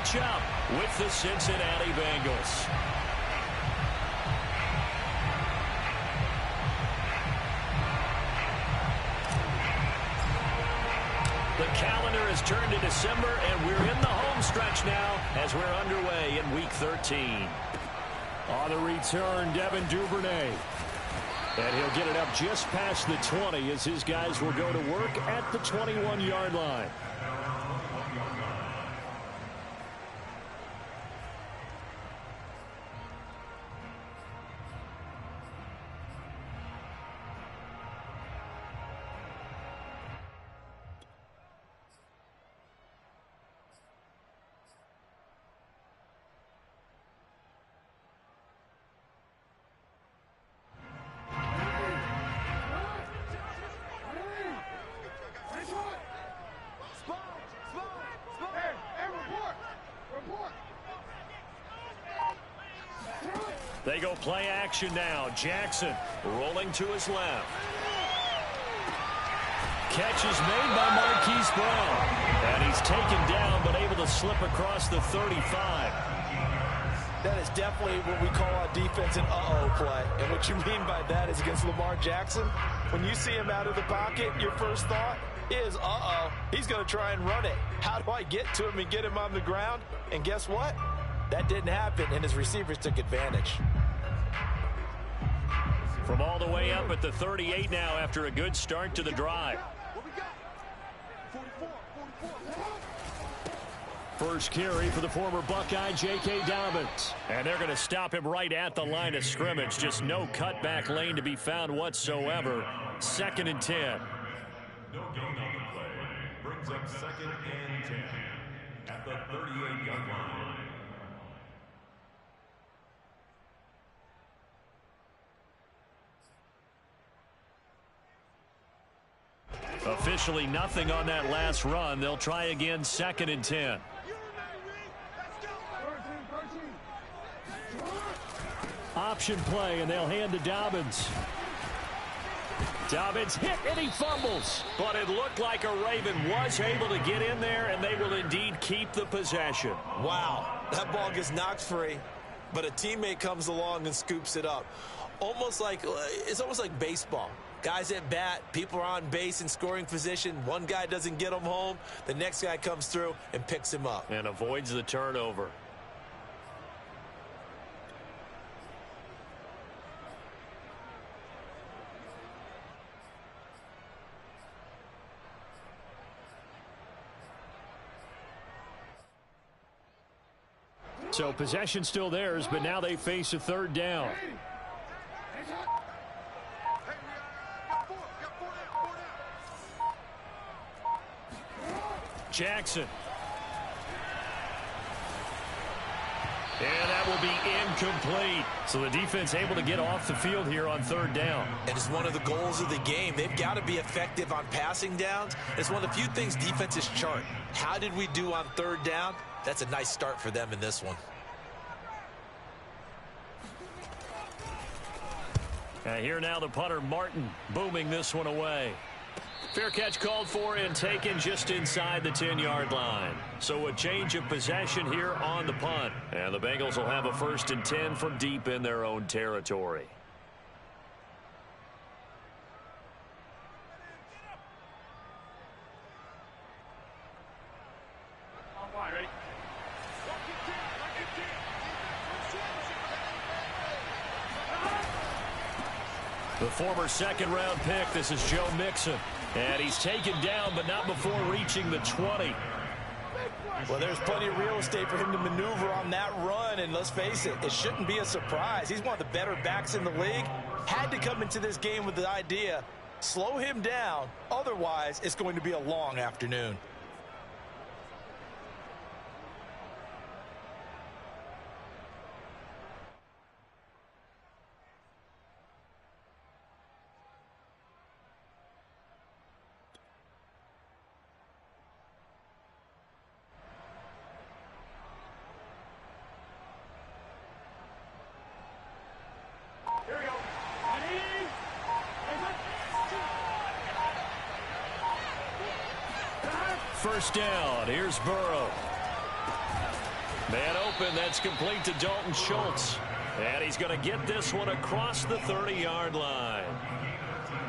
matchup with the Cincinnati Bengals. The calendar has turned to December, and we're in the home stretch now as we're underway in Week 13. On the return, Devin Duvernay. And he'll get it up just past the 20 as his guys will go to work at the 21-yard line. They go play action now. Jackson rolling to his left. Catch is made by Marquise Brown. And he's taken down but able to slip across the 35. That is definitely what we call on defense an uh-oh play. And what you mean by that is against Lamar Jackson, when you see him out of the pocket, your first thought is, uh-oh, he's going to try and run it. How do I get to him and get him on the ground? And guess what? That didn't happen, and his receivers took advantage. From all the way up at the 38 now after a good start to the drive. First carry for the former Buckeye, J.K. Dobbins. And they're going to stop him right at the line of scrimmage. Just no cutback lane to be found whatsoever. 2nd and 10. No gain on the play. Brings up 2nd and 10 at the 38-yard line. Officially nothing on that last run. They'll try again, 2nd and 10. Option play, and they'll hand to Dobbins. Dobbins hit, and he fumbles. But it looked like a Raven was able to get in there, and they will indeed keep the possession. Wow, that ball gets knocked free, but a teammate comes along and scoops it up. It's almost like baseball. Guys at bat, people are on base in scoring position. One guy doesn't get him home. The next guy comes through and picks him up. And avoids the turnover. So possession still theirs, but now they face a 3rd down. Jackson. And that will be incomplete. So the defense able to get off the field here on 3rd down. It is one of the goals of the game. They've got to be effective on passing downs. It's one of the few things defenses chart. How did we do on 3rd down? That's a nice start for them in this one. Here now the punter, Martin, booming this one away. Fair catch called for and taken just inside the 10-yard line. So a change of possession here on the punt. And the Bengals will have a 1st and 10 from deep in their own territory. The former 2nd-round pick, this is Joe Mixon. And he's taken down, but not before reaching the 20. Well, there's plenty of real estate for him to maneuver on that run, and let's face it, it shouldn't be a surprise. He's one of the better backs in the league. Had to come into this game with the idea, slow him down, otherwise it's going to be a long afternoon. First down. Here's Burrow. Man open, that's complete to Dalton Schultz. And he's going to get this one across the 30-yard line.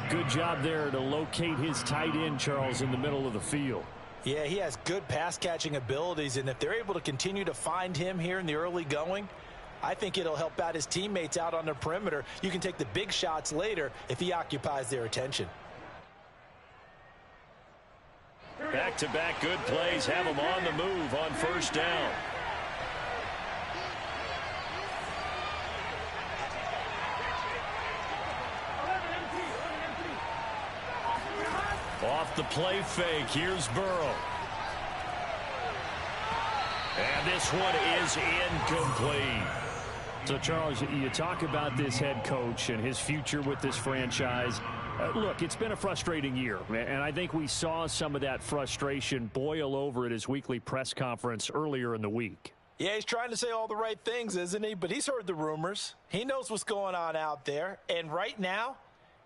Good job there to locate his tight end, Charles, in the middle of the field. Yeah, he has good pass-catching abilities, and if they're able to continue to find him here in the early going, I think it'll help out his teammates out on the perimeter. You can take the big shots later if he occupies their attention. Back-to-back good plays have him on the move on first down. Off the play fake, here's Burrow. And this one is incomplete. So, Charles, you talk about this head coach and his future with this franchise. Look, it's been a frustrating year, and I think we saw some of that frustration boil over at his weekly press conference earlier in the week. Yeah, he's trying to say all the right things, isn't he? But he's heard the rumors. He knows what's going on out there. And right now,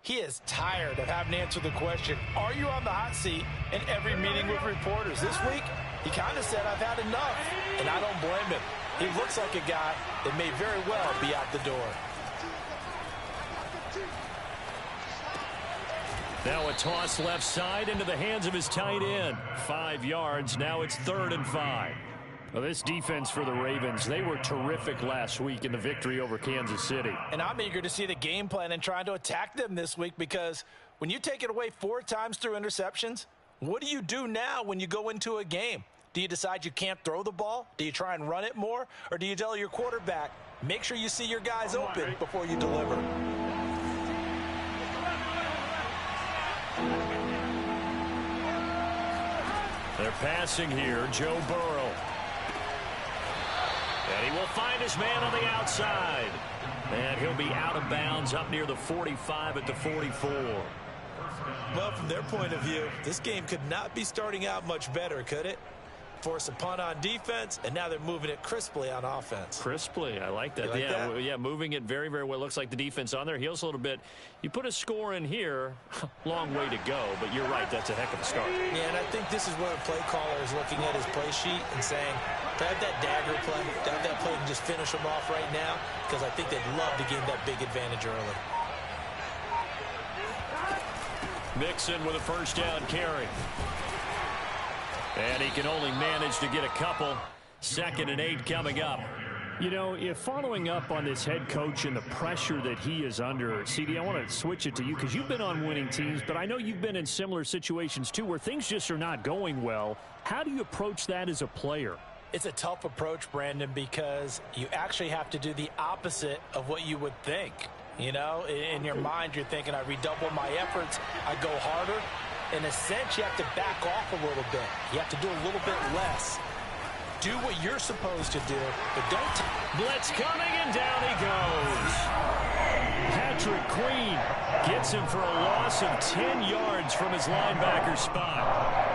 he is tired of having to answer the question, are you on the hot seat in every meeting with reporters? This week, he kind of said, I've had enough. And I don't blame him. He looks like a guy that may very well be out the door. Now a toss left side into the hands of his tight end. 5 yards. Now it's 3rd and 5. Well, this defense for the Ravens, they were terrific last week in the victory over Kansas City. And I'm eager to see the game plan and trying to attack them this week, because when you take it away 4 times through interceptions, what do you do now when you go into a game? Do you decide you can't throw the ball? Do you try and run it more? Or do you tell your quarterback, make sure you see your guys open before you deliver? They're passing here, Joe Burrow. And he will find his man on the outside. And he'll be out of bounds up near the 45 at the 44. Well, from their point of view, this game could not be starting out much better, could it? Force a punt on defense, and now they're moving it crisply on offense. Crisply, I like that. Like that? Yeah, moving it very, very well. Looks like the defense on their heels a little bit. You put a score in here, long way to go, but you're right, that's a heck of a start. Yeah, and I think this is where the play caller is looking at his play sheet and saying, grab that dagger play, grab that play and just finish them off right now, because I think they'd love to gain that big advantage early. Mixon with a first down carry. And he can only manage to get a couple. 2nd and 8 coming up. You know, if following up on this head coach and the pressure that he is under, CD, I want to switch it to you because you've been on winning teams, but I know you've been in similar situations too where things just are not going well. How do you approach that as a player? It's a tough approach, Brandon, because you actually have to do the opposite of what you would think. You know, in your mind, you're thinking, I redouble my efforts, I go harder. In a sense, you have to back off a little bit. You have to do a little bit less. Do what you're supposed to do, but don't. Blitz coming, and down he goes. Patrick Queen gets him for a loss of 10 yards from his linebacker spot.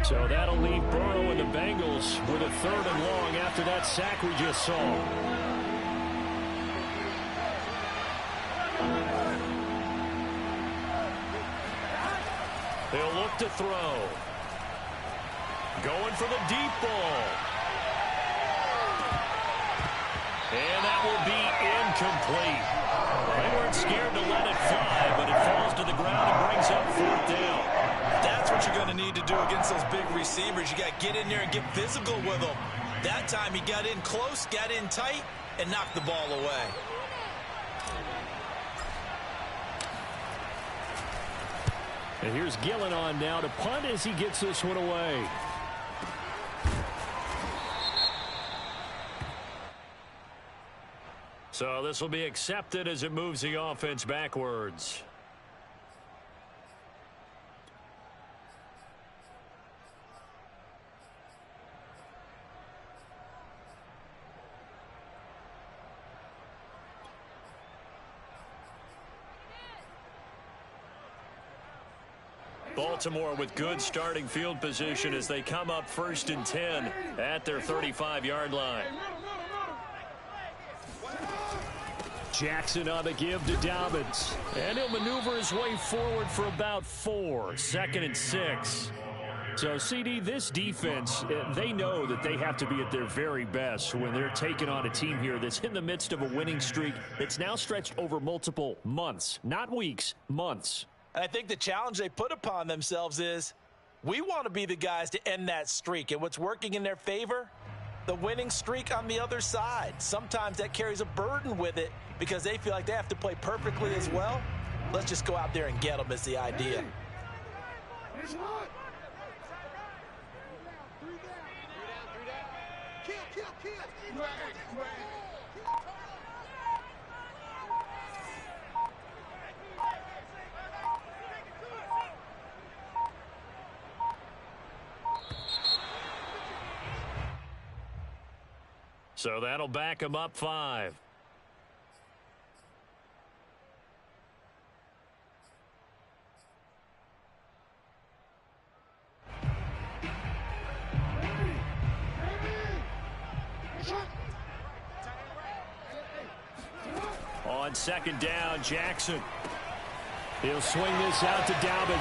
So that'll leave Burrow and the Bengals with a 3rd and long after that sack we just saw. He'll look to throw. Going for the deep ball. And that will be incomplete. They weren't scared to let it fly, but it falls to the ground and brings up 4th down. That's what you're going to need to do against those big receivers. You got to get in there and get physical with them. That time he got in close, got in tight, and knocked the ball away. And here's Gillen on now to punt as he gets this one away. So this will be accepted as it moves the offense backwards. Baltimore with good starting field position as they come up 1st and 10 at their 35-yard line. Jackson on the give to Dobbins. And he'll maneuver his way forward for about 4. 2nd and 6. So, CD, this defense, they know that they have to be at their very best when they're taking on a team here that's in the midst of a winning streak that's now stretched over multiple months. Not weeks, months. And I think the challenge they put upon themselves is we want to be the guys to end that streak. And what's working in their favor? The winning streak on the other side. Sometimes that carries a burden with it because they feel like they have to play perfectly as well. Let's just go out there and get them is the idea. So that'll back him up 5. On 2nd down, Jackson. He'll swing this out to Dobbins.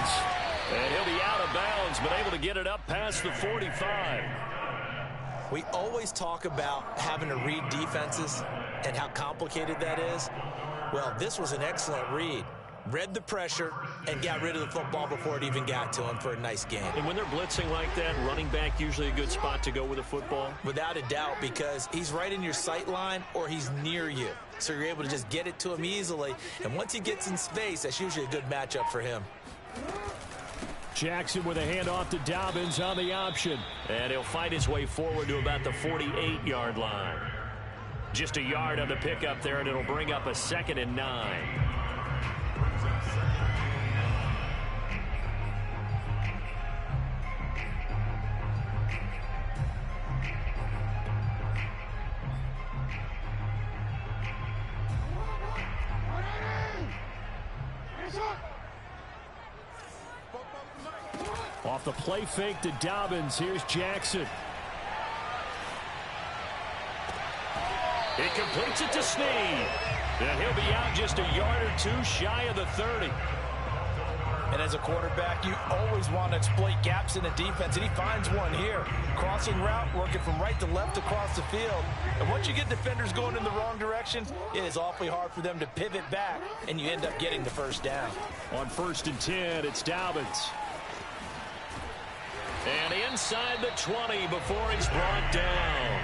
And he'll be out of bounds, but able to get it up past the 45. We always talk about having to read defenses and how complicated that is. Well, this was an excellent read. Read the pressure and got rid of the football before it even got to him for a nice game. And when they're blitzing like that, running back usually a good spot to go with a football? Without a doubt, because he's right in your sight line or he's near you. So you're able to just get it to him easily. And once he gets in space, that's usually a good matchup for him. Jackson with a handoff to Dobbins on the option. And he'll fight his way forward to about the 48-yard line. Just a yard on the pickup there, and it'll bring up a 2nd and 9. Off the play fake to Dobbins. Here's Jackson. He completes it to Snead. And he'll be out just a yard or 2 shy of the 30. And as a quarterback, you always want to exploit gaps in the defense, and he finds one here. Crossing route, working from right to left across the field. And once you get defenders going in the wrong direction, it is awfully hard for them to pivot back, and you end up getting the 1st down. On 1st and 10, it's Dobbins. And inside the 20 before he's brought down.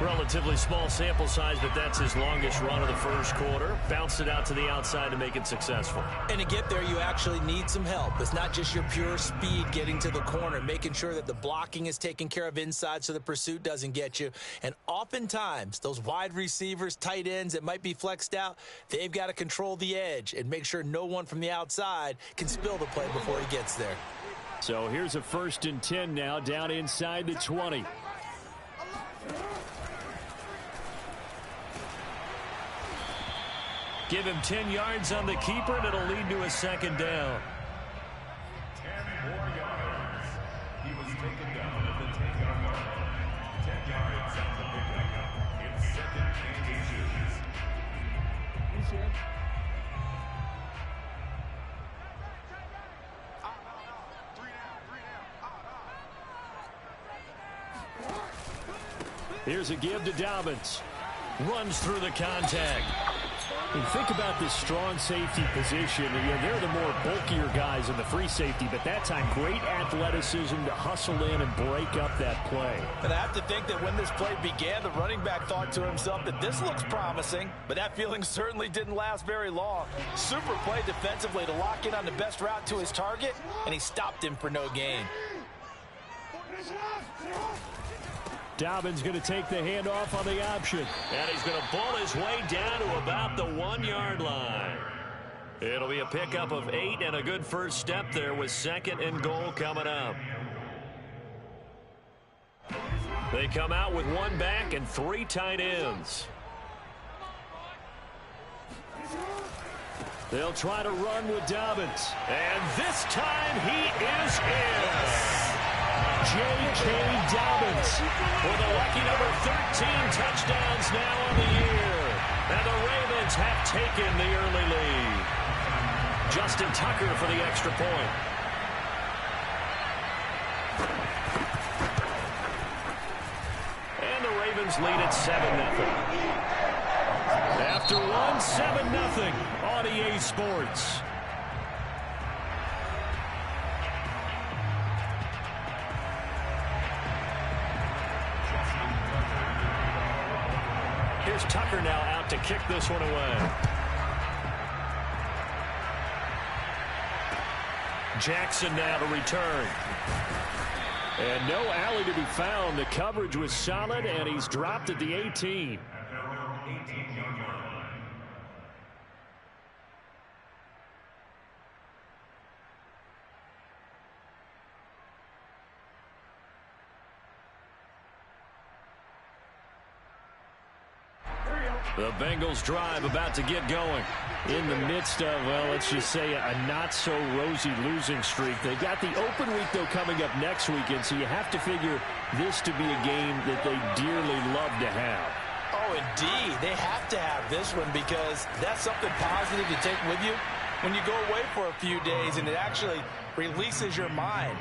Relatively small sample size, but that's his longest run of the 1st quarter. Bounced it out to the outside to make it successful. And to get there, you actually need some help. It's not just your pure speed getting to the corner, making sure that the blocking is taken care of inside so the pursuit doesn't get you. And oftentimes, those wide receivers, tight ends that might be flexed out, they've got to control the edge and make sure no one from the outside can spill the play before he gets there. So here's a 1st and 10 now, down inside the 20. Give him 10 yards on the keeper, and it'll lead to a 2nd down. 10 more yards. He was taken down at the 10-yard line. 10 yards on the pickup. It's 2nd and 8. Here's a give to Dobbins. Runs through the contact. And think about this strong safety position. They're the more bulkier guys in the free safety, but that time great athleticism to hustle in and break up that play. And I have to think that when this play began, the running back thought to himself that this looks promising, but that feeling certainly didn't last very long. Super play defensively to lock in on the best route to his target, and he stopped him for no gain. Dobbins going to take the handoff on the option. And he's going to pull his way down to about the 1-yard line. It'll be a pickup of 8 and a good first step there with 2nd and goal coming up. They come out with 1 back and 3 tight ends. They'll try to run with Dobbins. And this time he is in. J.K. Dobbins with a lucky number 13 touchdowns now on the year. And the Ravens Ravens have taken the early lead. Justin Tucker for the extra point. And the Ravens lead at 7-0. After one, 7-0 on EA Sports. Here's Tucker now out to kick this one away. Jackson now to return. And no alley to be found. The coverage was solid, and he's dropped at the 18. The Bengals drive about to get going in the midst of, well, let's just say a not-so-rosy losing streak. They got the open week, though, coming up next weekend, so you have to figure this to be a game that they dearly love to have. Oh, indeed. They have to have this one because that's something positive to take with you when you go away for a few days, and it actually releases your mind.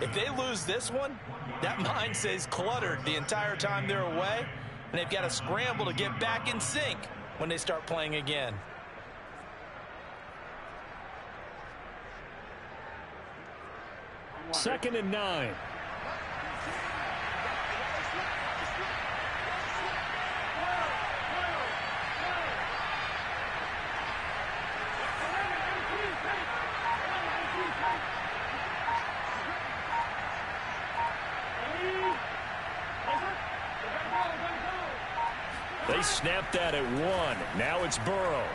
If they lose this one, that mind stays cluttered the entire time they're away, and they've got to scramble to get back in sync when they start playing again. Second and 9. They snapped that at 1. Now it's Burrow.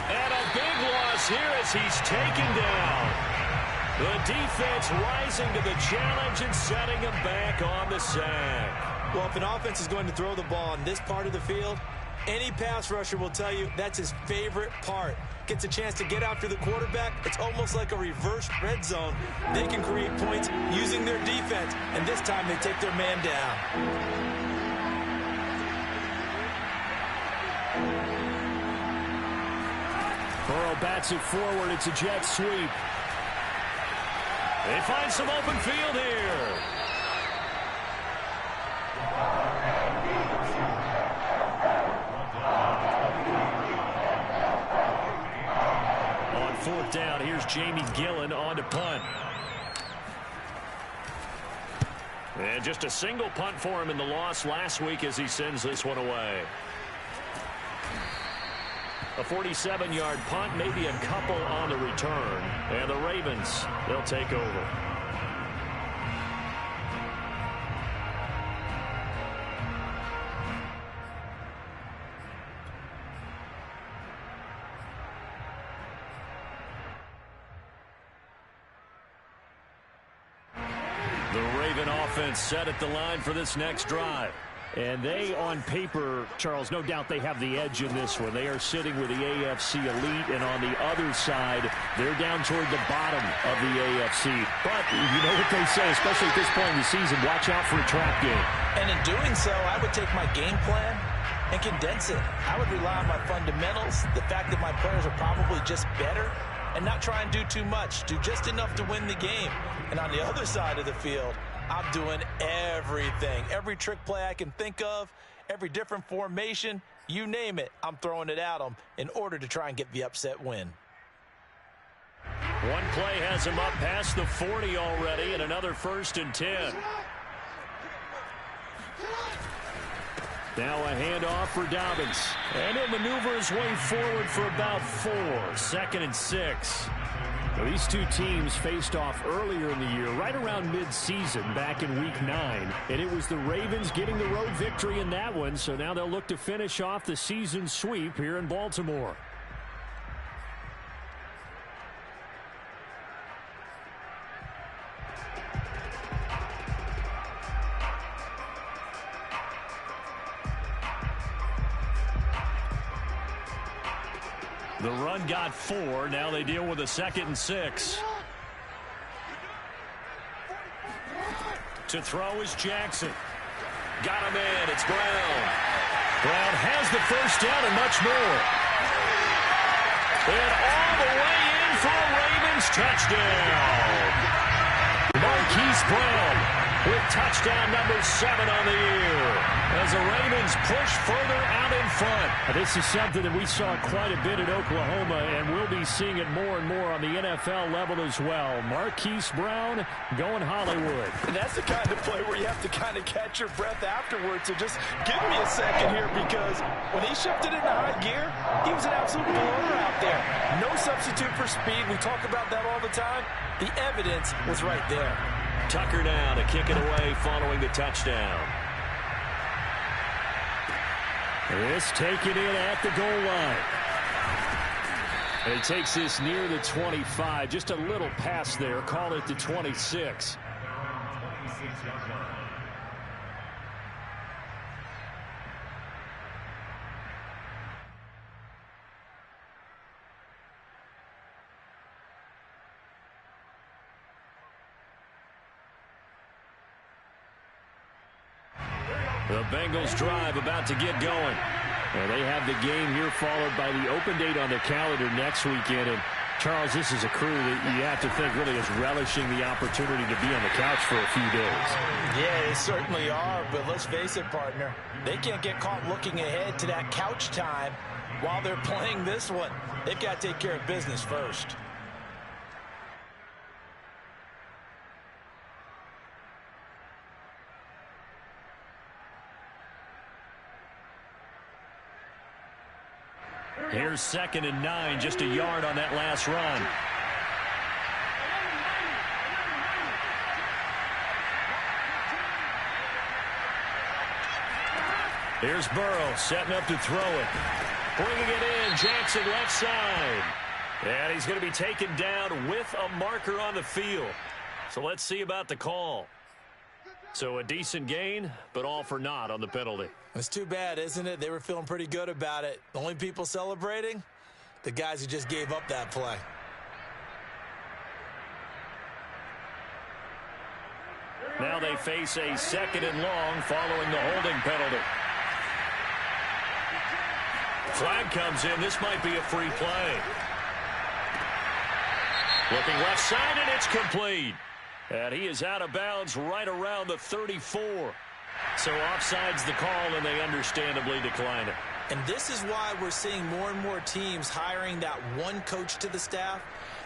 And a big loss here as he's taken down. The defense rising to the challenge and setting him back on the sack. Well, if an offense is going to throw the ball in this part of the field, any pass rusher will tell you that's his favorite part. Gets a chance to get after the quarterback. It's almost like a reverse red zone. They can create points using their defense, and this time they take their man down. Burrow bats it forward. It's a jet sweep. They find some open field here. On fourth down, here's Jamie Gillen on to punt. And just a single punt for him in the loss last week as he sends this one away. A 47-yard punt, maybe a couple on the return. And the Ravens, they'll take over. The Raven offense set at the line for this next drive. And they, on paper, Charles, no doubt they have the edge in this one. They are sitting with the AFC elite, and on the other side, they're down toward the bottom of the AFC. But you know what they say, especially at this point in the season, watch out for a trap game. And in doing so, I would take my game plan and condense it. I would rely on my fundamentals, the fact that my players are probably just better, and not try and do too much. Do just enough to win the game. And on the other side of the field, I'm doing everything. Every trick play I can think of, every different formation, you name it, I'm throwing it at them in order to try and get the upset win. One play has him up past the 40 already, and another 1st and 10. Now a handoff for Dobbins. And he'll maneuver his way forward for about 4. 2nd and 6. These two teams faced off earlier in the year, right around mid-season, back in Week 9. And it was the Ravens getting the road victory in that one, so now they'll look to finish off the season sweep here in Baltimore. The run got 4. Now they deal with a 2nd and 6. To throw is Jackson. Got him in. It's Brown. Brown has the first down and much more. And all the way in for a Ravens touchdown. Marquise Brown with touchdown number 7 on the year as the Ravens push further out in front. This is something that we saw quite a bit at Oklahoma, and we'll be seeing it more and more on the NFL level as well. Marquise Brown going Hollywood. And that's the kind of play where you have to kind of catch your breath afterwards. So just give me a second here, because when he shifted into high gear, he was an absolute blower out there. No substitute for speed. We talk about that all the time. The evidence was right there. Tucker now to kick it away following the touchdown. This taken in at the goal line. And he takes this near the 25. Just a little pass there. Call it the 26. The Bengals drive about to get going. And they have the game here followed by the open date on the calendar next weekend. And Charles, this is a crew that you have to think really is relishing the opportunity to be on the couch for a few days. Yeah, they certainly are. But let's face it, partner, they can't get caught looking ahead to that couch time while they're playing this one. They've got to take care of business first. Here's 2nd and 9, just a yard on that last run. Here's Burrow setting up to throw it. Bringing it in, Jackson left side. And he's going to be taken down with a marker on the field. So let's see about the call. So a decent gain, but all for naught on the penalty. It's too bad, isn't it? They were feeling pretty good about it. The only people celebrating? The guys who just gave up that play. Now they face a 2nd and long following the holding penalty. Flag comes in. This might be a free play. Looking left side, and it's complete. And he is out of bounds right around the 34. So offside's the call, and they understandably decline it. And this is why we're seeing more and more teams hiring that one coach to the staff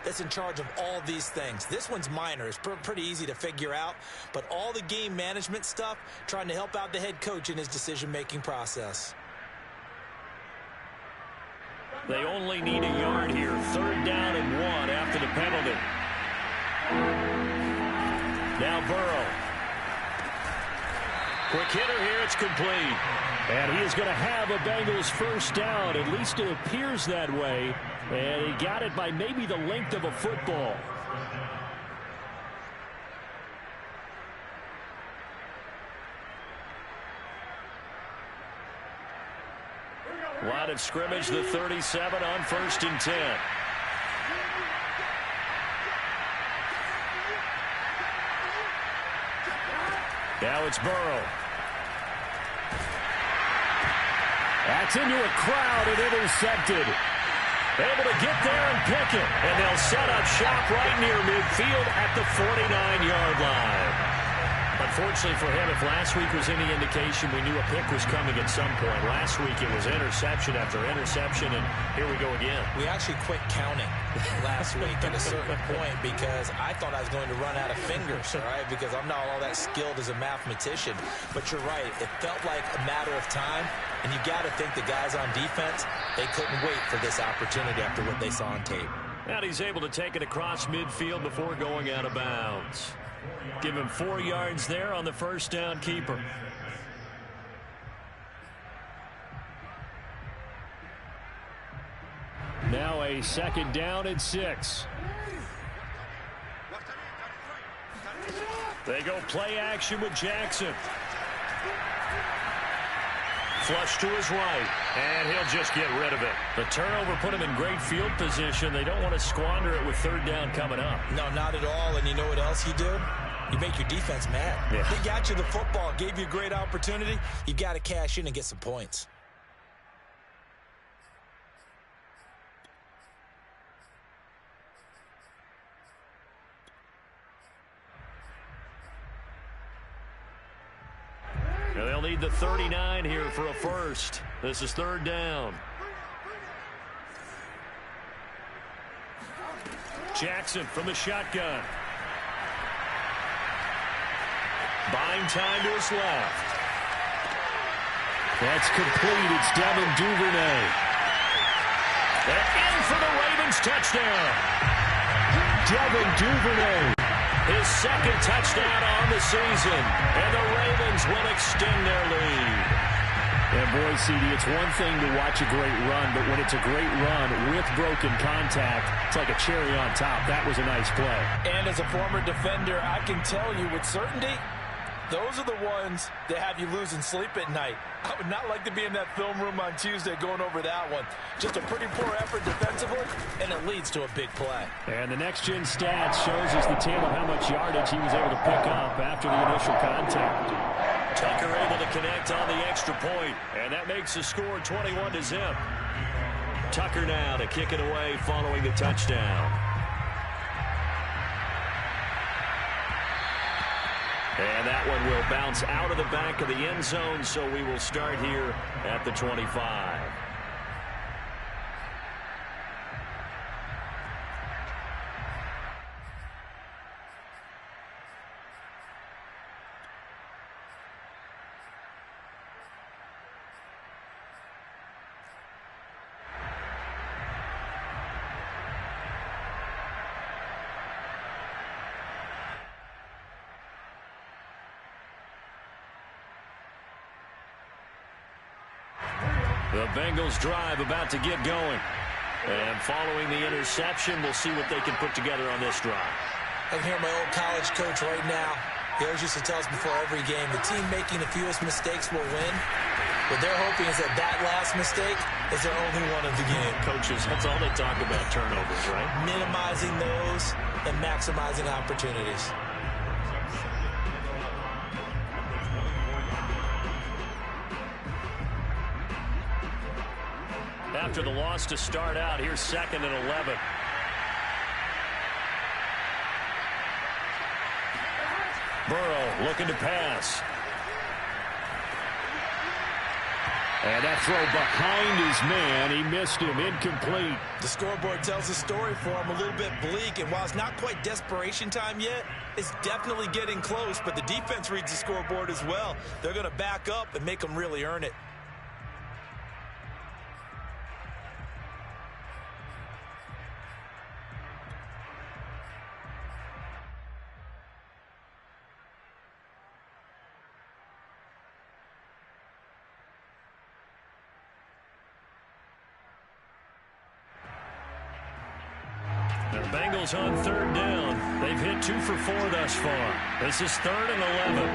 that's in charge of all these things. This one's minor. It's pretty easy to figure out. But all the game management stuff, trying to help out the head coach in his decision-making process. They only need a yard here. 3rd down and 1 after the penalty. Now Burrow. Quick hitter here. It's complete. And he is going to have a Bengals first down. At least it appears that way. And he got it by maybe the length of a football. Line of scrimmage, the 37 on 1st and 10. Now it's Burrow. That's into a crowd and intercepted. Able to get there and pick it. And they'll set up shop right near midfield at the 49-yard line. Unfortunately for him, if last week was any indication, we knew a pick was coming at some point. Last week it was interception after interception, and here we go again. We actually quit counting last week at a certain point because I thought I was going to run out of fingers, all right, because I'm not all that skilled as a mathematician. But you're right. It felt like a matter of time, and you got to think the guys on defense, they couldn't wait for this opportunity after what they saw on tape. And he's able to take it across midfield before going out of bounds. Give him 4 yards there on the first down keeper. Now a 2nd down and 6. They go play action with Jackson. Flush to his right, and he'll just get rid of it. The turnover put him in great field position. They don't want to squander it with 3rd down coming up. No, not at all. And you know what else you do? You make your defense mad. Yeah. They got you the football, gave you a great opportunity. You got to cash in and get some points. to 39 here for a first. This is third down. Jackson from the shotgun. Buying time to his left. That's complete. It's Devin Duvernay. And in for the Ravens touchdown. Devin Duvernay. His second touchdown on the season. And the Ravens will extend their lead. And boy, CD, it's one thing to watch a great run, but when it's a great run with broken contact, it's like a cherry on top. That was a nice play. And as a former defender, I can tell you with certainty, those are the ones that have you losing sleep at night. I would not like to be in that film room on Tuesday going over that one. Just a pretty poor effort defensively, and it leads to a big play. And the next-gen stats shows us the tale of how much yardage he was able to pick up after the initial contact. Tucker able to connect on the extra point, and that makes the score 21-0. Tucker now to kick it away following the touchdown. And that one will bounce out of the back of the end zone, so we will start here at the 25. The Bengals drive about to get going. And following the interception, we'll see what they can put together on this drive. I can hear my old college coach right now. He always used to tell us before every game, the team making the fewest mistakes will win. What they're hoping is that that last mistake is their only one of the game. Coaches, that's all they talk about, turnovers, right? Minimizing those and maximizing opportunities. After the loss to start out, here's 2nd and 11. Burrow looking to pass. And that throw behind his man. He missed him. Incomplete. The scoreboard tells the story for him, a little bit bleak. And while it's not quite desperation time yet, it's definitely getting close. But the defense reads the scoreboard as well. They're going to back up and make them really earn it. The Bengals on 3rd down. They've hit 2 for 4 thus far. This is 3rd and 11.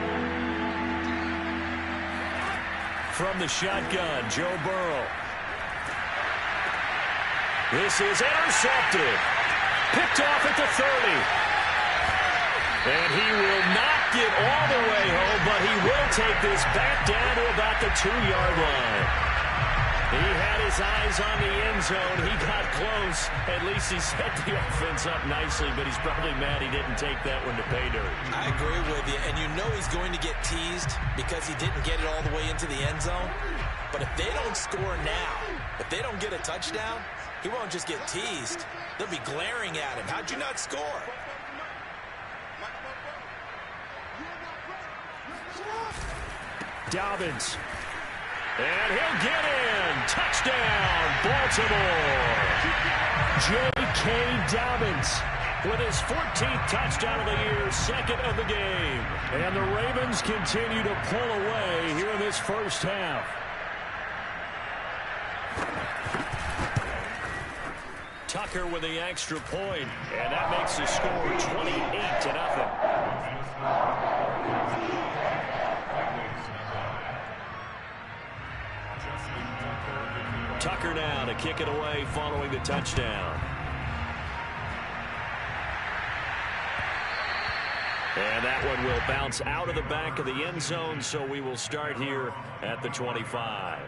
From the shotgun, Joe Burrow. This is intercepted. Picked off at the 30. And he will not get all the way home, but he will take this back down to about the 2-yard line. He had his eyes on the end zone. He got close. At least he set the offense up nicely, but he's probably mad he didn't take that one to pay dirt. I agree with you, and you know he's going to get teased because he didn't get it all the way into the end zone. But if they don't score now, if they don't get a touchdown, he won't just get teased. They'll be glaring at him. How'd you not score? Dobbins. And he'll get in. Touchdown, Baltimore. J.K. Dobbins with his 14th touchdown of the year, 2nd of the game. And the Ravens continue to pull away here in this first half. Tucker with the extra point, and that makes the score 28-0. Tucker now to kick it away following the touchdown. And that one will bounce out of the back of the end zone, so we will start here at the 25.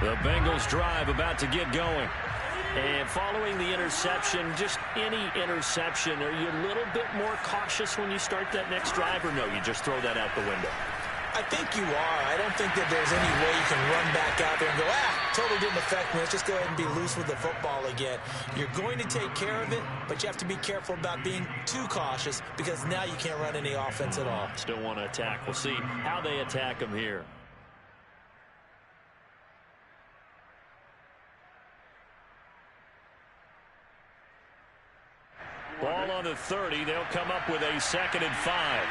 The Bengals drive about to get going. And following the interception, just any interception, are you a little bit more cautious when you start that next drive, or no, you just throw that out the window? I think you are. I don't think that there's any way you can run back out there and go, totally didn't affect me. Let's just go ahead and be loose with the football again. You're going to take care of it, but you have to be careful about being too cautious because now you can't run any offense at all. Still want to attack. We'll see how they attack them here. Ball on the 30. They'll come up with a 2nd and 5.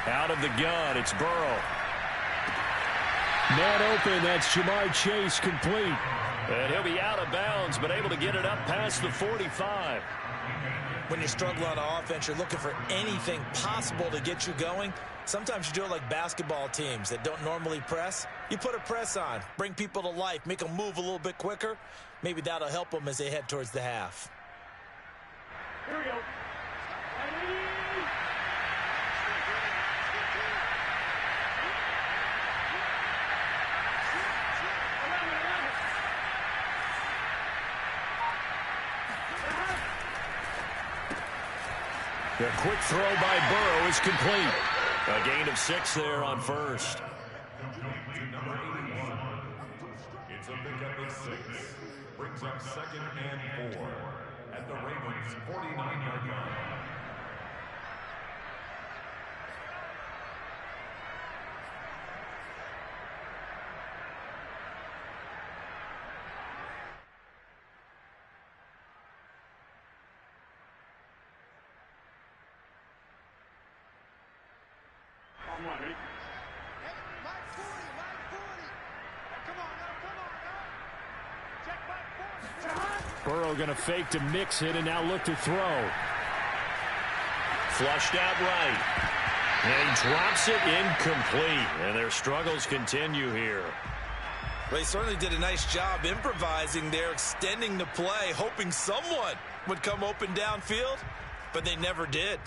Out of the gun, it's Burrow. Man open, that's Jamar Chase, complete. And he'll be out of bounds, but able to get it up past the 45. When you struggle on offense, you're looking for anything possible to get you going. Sometimes you do it like basketball teams that don't normally press. You put a press on, bring people to life, make them move a little bit quicker. Maybe that'll help them as they head towards the half. Here we go. The quick throw by Burrow is complete. A gain of 6 there on first. Number 81. It's a pickup of 6. Brings up 2nd and 4 at the Ravens' 49-yard line. Burrow going to fake to mix it and now look to throw. Flushed out right. And he drops it incomplete. And their struggles continue here. Well, he certainly did a nice job improvising there, extending the play, hoping someone would come open downfield, but they never did.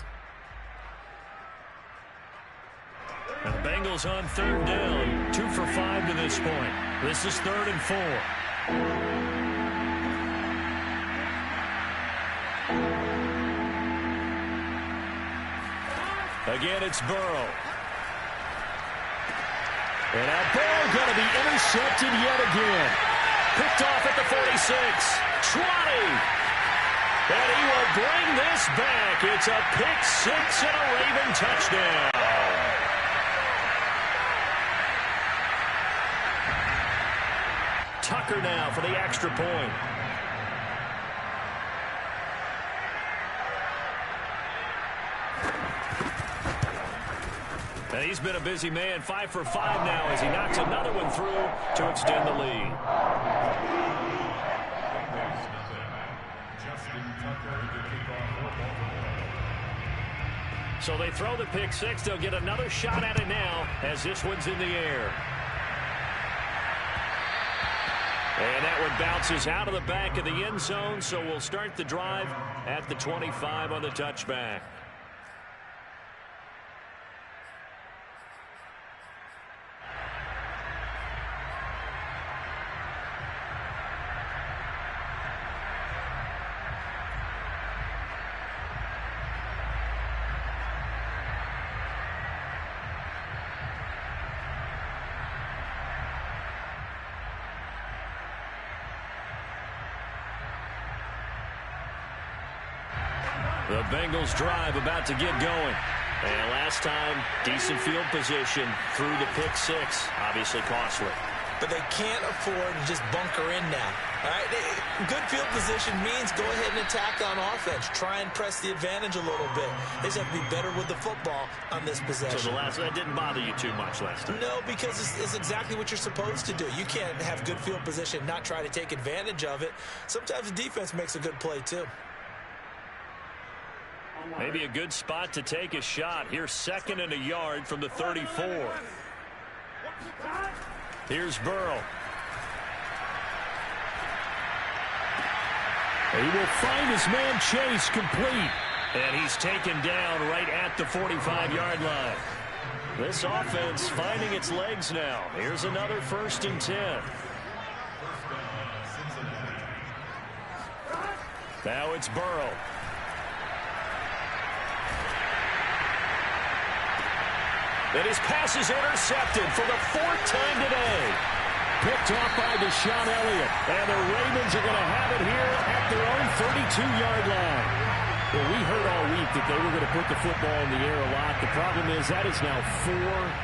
And the Bengals on 3rd down. 2 for 5 to this point. This is 3rd and 4. Again, it's Burrow. And now Burrow going to be intercepted yet again. Picked off at the 46. 20. And he will bring this back. It's a pick 6 and a Raven touchdown. Tucker now for the extra point. And he's been a busy man. 5 for 5 now as he knocks another one through to extend the lead. So they throw the pick 6. They'll get another shot at it now as this one's in the air. And that one bounces out of the back of the end zone, so we'll start the drive at the 25 on the touchback. The Bengals drive about to get going. And last time, decent field position through the pick 6. Obviously costly. But they can't afford to just bunker in now. All right? Good field position means go ahead and attack on offense. Try and press the advantage a little bit. They just have to be better with the football on this possession. So that didn't bother you too much last time? No, because it's exactly what you're supposed to do. You can't have good field position, not try to take advantage of it. Sometimes the defense makes a good play, too. Maybe a good spot to take a shot. Here's 2nd and a yard from the 34. Here's Burrow. He will find his man Chase complete. And he's taken down right at the 45-yard line. This offense finding its legs now. Here's another 1st and 10. Now it's Burrow. And his pass is intercepted for the 4th time today. Picked off by Deshaun Elliott. And the Ravens are going to have it here at their own 32-yard line. Well, we heard all week that they were going to put the football in the air a lot. The problem is that is now 4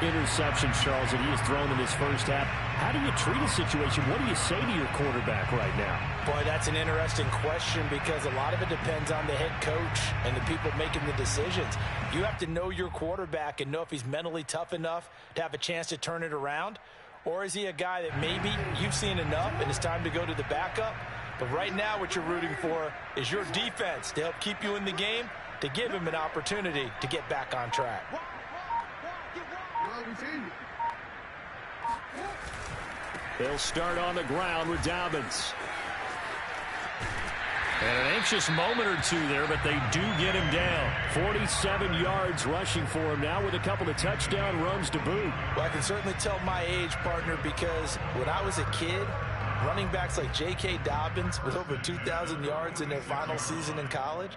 interceptions, Charles, that he has thrown in this first half. How do you treat a situation? What do you say to your quarterback right now? Boy, that's an interesting question because a lot of it depends on the head coach and the people making the decisions. You have to know your quarterback and know if he's mentally tough enough to have a chance to turn it around. Or is he a guy that maybe you've seen enough and it's time to go to the backup? But right now what you're rooting for is your defense to help keep you in the game, to give him an opportunity to get back on track. They'll start on the ground with Dobbins. And an anxious moment or two there, but they do get him down. 47 yards rushing for him now with a couple of touchdown runs to boot. Well, I can certainly tell my age, partner, because when I was a kid, running backs like J.K. Dobbins with over 2,000 yards in their final season in college,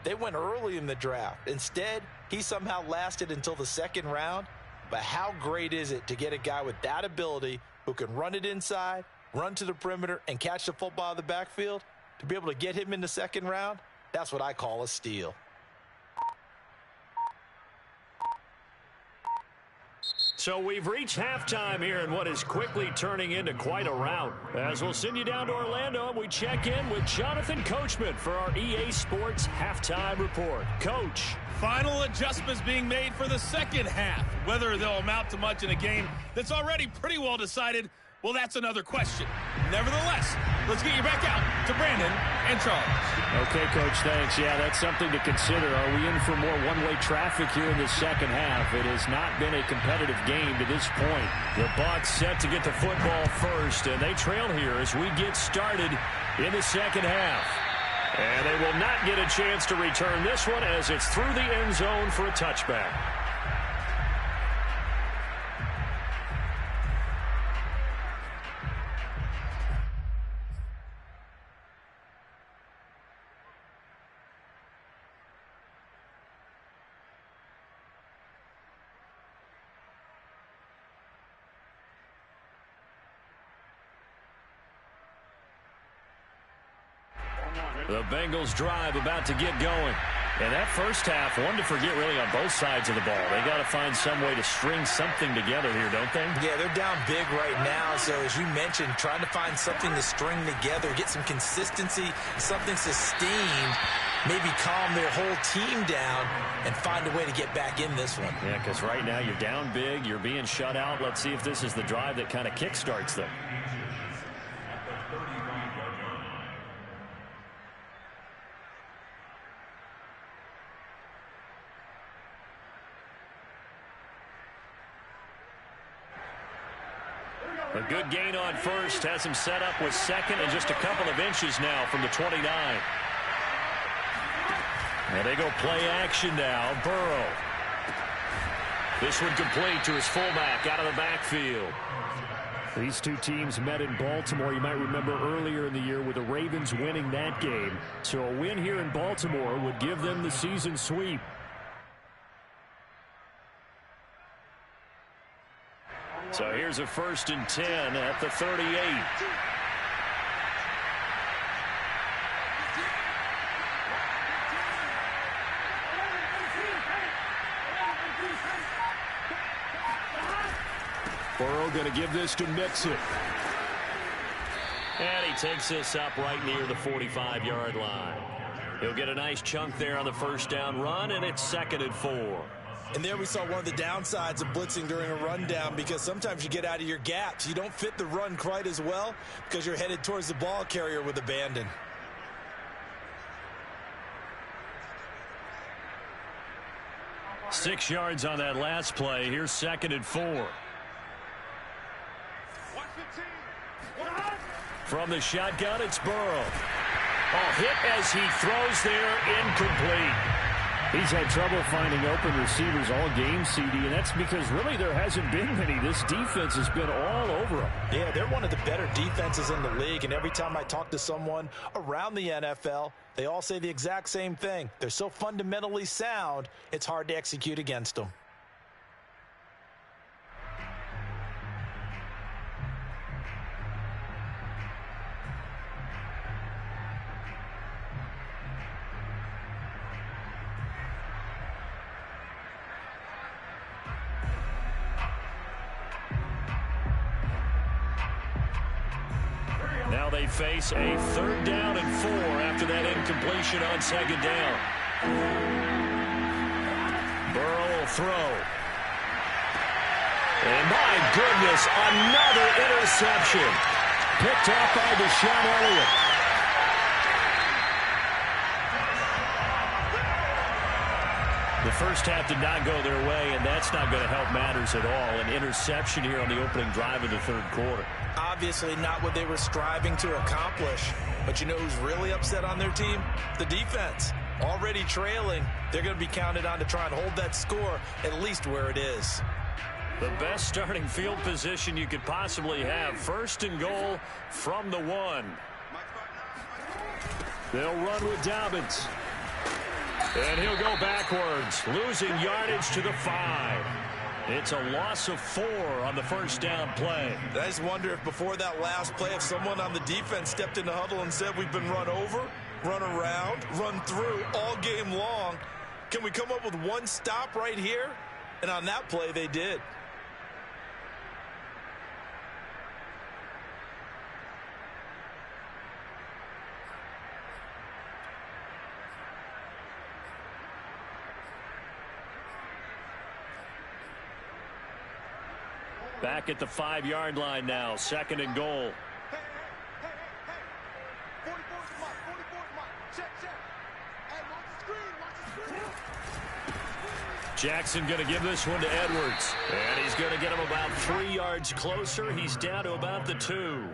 they went early in the draft. Instead, he somehow lasted until the 2nd round. But how great is it to get a guy with that ability who can run it inside, run to the perimeter, and catch the football in the backfield? To be able to get him in the 2nd round, that's what I call a steal. So we've reached halftime here in what is quickly turning into quite a rout. As we'll send you down to Orlando, and we check in with Jonathan Coachman for our EA Sports Halftime Report. Coach. Final adjustments being made for the 2nd half. Whether they'll amount to much in a game that's already pretty well decided, well, that's another question. Nevertheless, let's get you back out to Brandon and Charles. Okay, Coach, thanks. Yeah, that's something to consider. Are we in for more one-way traffic here in the 2nd half? It has not been a competitive game to this point. The Bucs set to get the football first, and they trail here as we get started in the 2nd half. And they will not get a chance to return this one as it's through the end zone for a touchback. The Bengals drive about to get going. And that first half, one to forget really on both sides of the ball. They got to find some way to string something together here, don't they? Yeah, they're down big right now. So as you mentioned, trying to find something to string together, get some consistency, something sustained, maybe calm their whole team down and find a way to get back in this one. Yeah, because right now you're down big, you're being shut out. Let's see if this is the drive that kind of kickstarts them. A good gain on first has him set up with 2nd and just a couple of inches now from the 29. And they go play action now. Burrow. This one complete to his fullback out of the backfield. These two teams met in Baltimore. You might remember earlier in the year with the Ravens winning that game. So a win here in Baltimore would give them the season sweep. So here's a 1st and 10 at the 38. Burrow going to give this to Mixon. And he takes this up right near the 45-yard line. He'll get a nice chunk there on the first down run, and it's 2nd and 4. And there we saw one of the downsides of blitzing during a rundown, because sometimes you get out of your gaps. You don't fit the run quite as well because you're headed towards the ball carrier with abandon. Six yards on that last play. Here's 2nd and 4. From the shotgun, it's Burrow. Oh, hit as he throws there, incomplete. He's had trouble finding open receivers all game, CD, and that's because really there hasn't been many. This defense has been all over him. Yeah, they're one of the better defenses in the league, and every time I talk to someone around the NFL, they all say the exact same thing. They're so fundamentally sound, it's hard to execute against them. Now they face a 3rd down and 4 after that incompletion on 2nd down. Burrow will throw. And my goodness, another interception. Picked off by Deshaun Elliott. The first half did not go their way, and that's not going to help matters at all. An interception here on the opening drive of the 3rd quarter. Obviously not what they were striving to accomplish. But you know who's really upset on their team? The defense. Already trailing. They're going to be counted on to try and hold that score at least where it is. The best starting field position you could possibly have. 1st and goal from the 1. They'll run with Dobbins. And he'll go backwards, losing yardage to the 5. It's a loss of 4 on the 1st down play. I just wonder if before that last play, if someone on the defense stepped in the huddle and said, we've been run over, run around, run through all game long. Can we come up with one stop right here? And on that play, they did. Back at the 5-yard line now, 2nd and goal. Jackson going to give this one to Edwards. And he's going to get him about 3 yards closer. He's down to about the 2.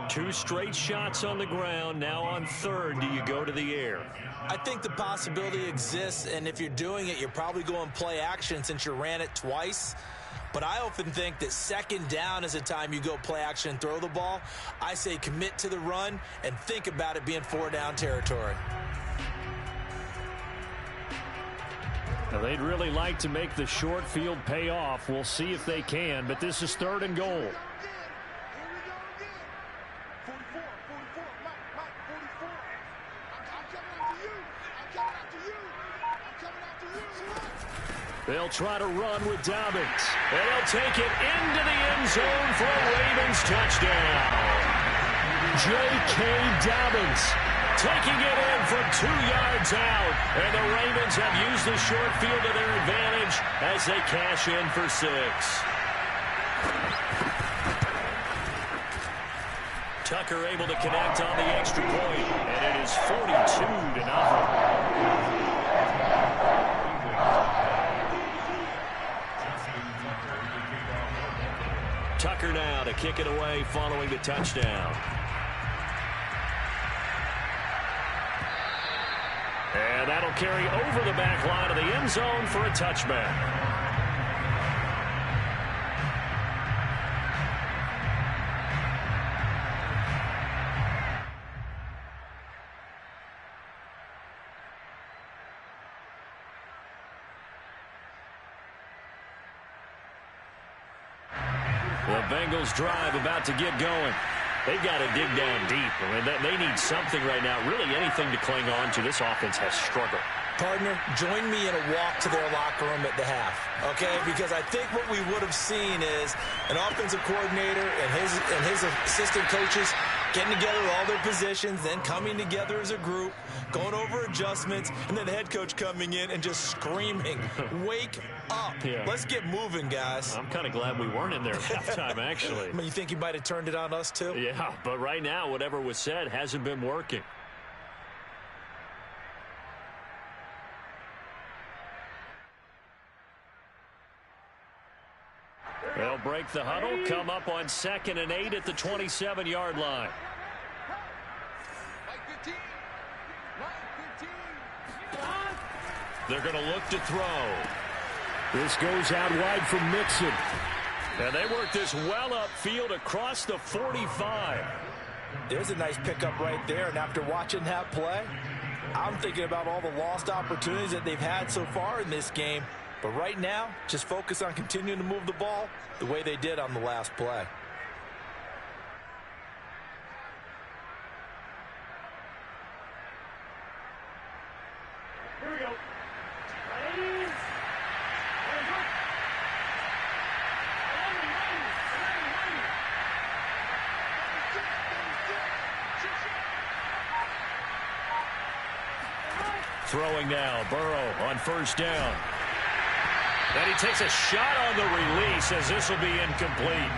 2 straight shots on the ground. Now on 3rd, do you go to the air? I think the possibility exists, and if you're doing it, you're probably going play action since you ran it twice. But I often think that 2nd down is the time you go play action and throw the ball. I say commit to the run and think about it being 4-down territory. Now they'd really like to make the short field pay off. We'll see if they can, but this is 3rd and goal. They'll try to run with Dobbins. And he'll take it into the end zone for a Ravens touchdown. J.K. Dobbins taking it in from 2 yards out. And the Ravens have used the short field to their advantage as they cash in for 6. Tucker able to connect on the extra point. And it is 42-0. Tucker now to kick it away following the touchdown. And that'll carry over the back line of the end zone for a touchback. The Bengals drive about to get going. They've got to dig down deep. I mean, they need something right now, really anything to cling on to. This offense has struggled. Partner, join me in a walk to their locker room at the half, okay? Because I think what we would have seen is an offensive coordinator and his assistant coaches getting together all their positions, then coming together as a group, going over adjustments, and then the head coach coming in and just screaming, wake up. Yeah. Let's get moving, guys. I'm kind of glad we weren't in there at halftime, actually. I mean, you think he might have turned it on us, too? Yeah, but right now, whatever was said hasn't been working. They'll break the huddle, come up on 2nd and 8 at the 27-yard line. They're going to look to throw. This goes out wide from Mixon. And they work this well upfield across the 45. There's a nice pickup right there, and after watching that play, I'm thinking about all the lost opportunities that they've had so far in this game. But right now, just focus on continuing to move the ball the way they did on the last play. Here we go. Throwing now, Burrow on first down. And he takes a shot on the release as this will be incomplete.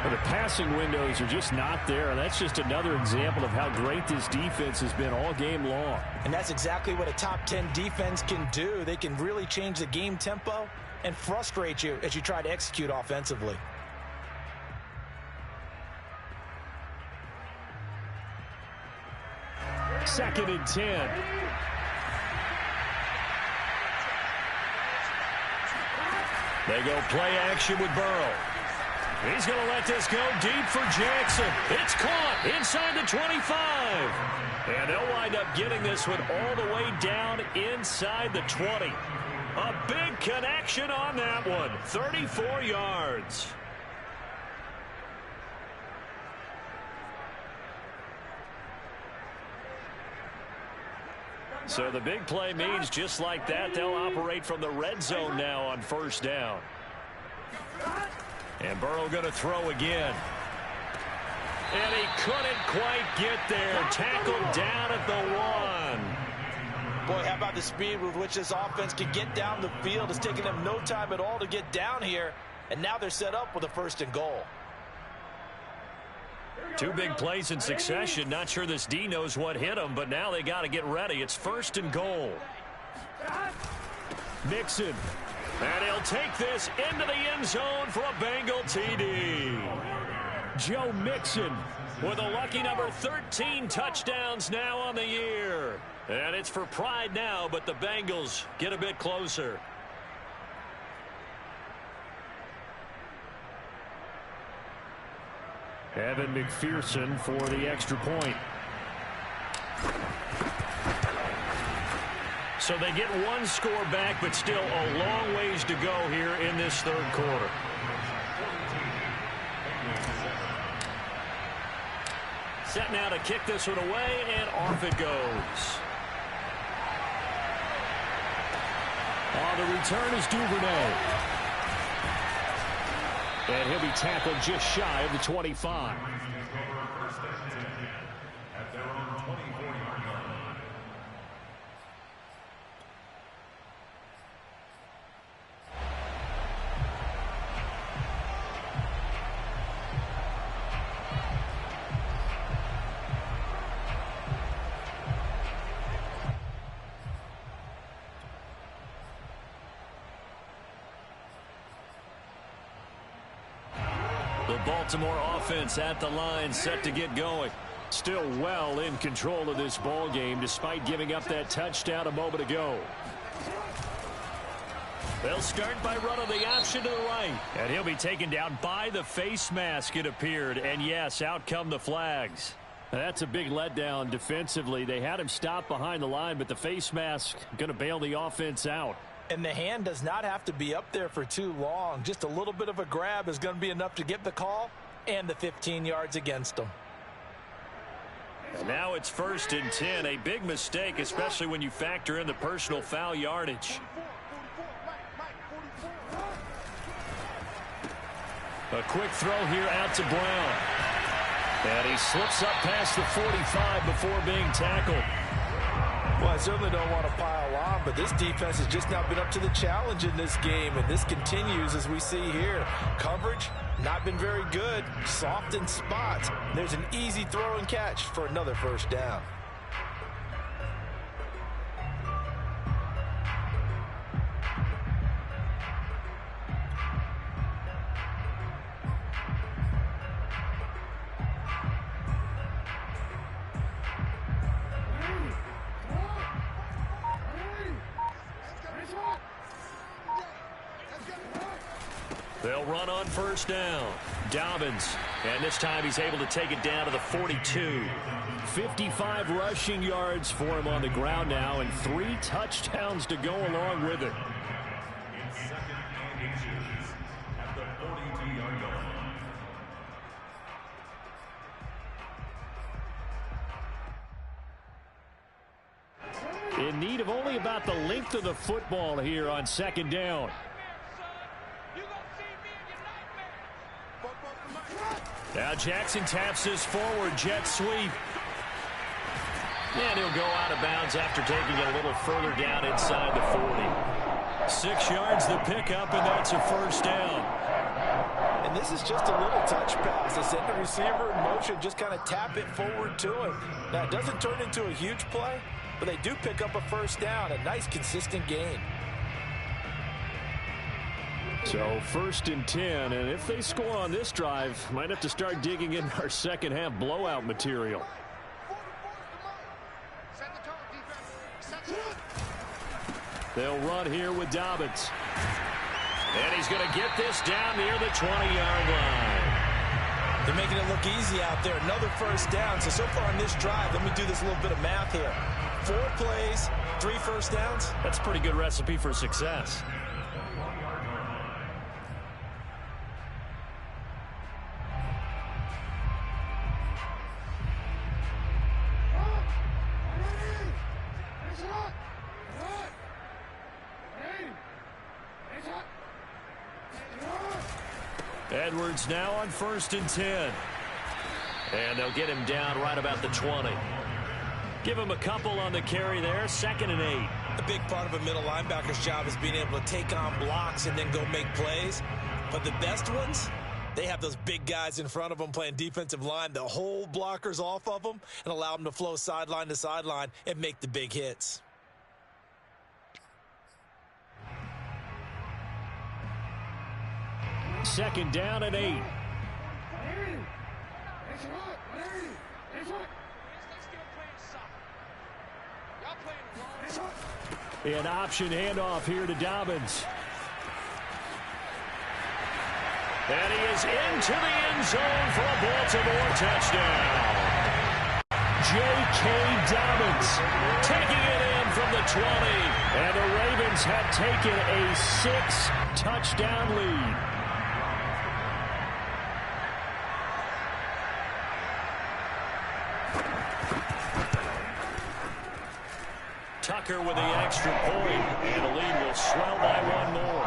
Well, the passing windows are just not there. And that's just another example of how great this defense has been all game long. And that's exactly what a top 10 defense can do. They can really change the game tempo and frustrate you as you try to execute offensively. Second and 10. They go play action with Burrow. He's going to let this go deep for Jackson. It's caught inside the 25. And they'll wind up getting this one all the way down inside the 20. A big connection on that one. 34 yards. So the big play means just like that, they'll operate from the red zone now on first down. And Burrow going to throw again. And he couldn't quite get there. Tackled down at the 1. Boy, how about the speed with which this offense can get down the field? It's taking them no time at all to get down here. And now they're set up with a 1st and goal. Two big plays in succession. Not sure this D knows what hit him, but now they got to get ready. It's 1st and goal. Mixon. And he'll take this into the end zone for a Bengal TD. Joe Mixon with a lucky number 13 touchdowns now on the year. And it's for pride now, but the Bengals get a bit closer. Evan McPherson for the extra point. So they get one score back, but still a long ways to go here in this 3rd quarter. Set now to kick this one away, and off it goes. The return is Duvernay. And he'll be tackled just shy of the 25. At their own 24-yard line. The Baltimore offense at the line, set to get going. Still well in control of this ball game despite giving up that touchdown a moment ago. They'll start by running the option to the right. And he'll be taken down by the face mask, it appeared. And yes, out come the flags. That's a big letdown defensively. They had him stop behind the line, but the face mask going to bail the offense out. And the hand does not have to be up there for too long. Just a little bit of a grab is going to be enough to get the call and the 15 yards against them. And now it's 1st and 10. A big mistake, especially when you factor in the personal foul yardage. A quick throw here out to Brown. And he slips up past the 45 before being tackled. Well, I certainly don't want to pile on, but this defense has just not been up to the challenge in this game, and this continues as we see here. Coverage, not been very good. Soft in spots. There's an easy throw and catch for another 1st down. They'll run on first down. Dobbins, and this time he's able to take it down to the 42. 55 rushing yards for him on the ground now, and 3 touchdowns to go along with it. In second and inches at the 42-yard line. In need of only about the length of the football here on second down. Now Jackson taps this forward jet sweep. And he'll go out of bounds after taking it a little further down inside the 40. 6 yards the pickup, and that's a first down. And this is just a little touch pass. They send the receiver in motion, just kind of tap it forward to him. Now, it doesn't turn into a huge play, but they do pick up a first down, a nice, consistent gain. So 1st and 10, and if they score on this drive, might have to start digging in our second half blowout material. They'll run here with Dobbins. And he's going to get this down near the 20-yard line. They're making it look easy out there. Another first down. So far on this drive, let me do this little bit of math here. 4 plays, 3 first downs. That's a pretty good recipe for success. Edwards now on 1st and 10. And they'll get him down right about the 20. Give him a couple on the carry there. 2nd and 8. A big part of a middle linebacker's job is being able to take on blocks and then go make plays. But the best ones, they have those big guys in front of them playing defensive line that hold blockers off of them and allow them to flow sideline to sideline and make the big hits. Second down and 8. An option handoff here to Dobbins. And he is into the end zone for a Baltimore touchdown. J.K. Dobbins taking it in from the 20. And the Ravens have taken a 6-touchdown lead. Tucker with the extra point, and the lead will swell by 1 more.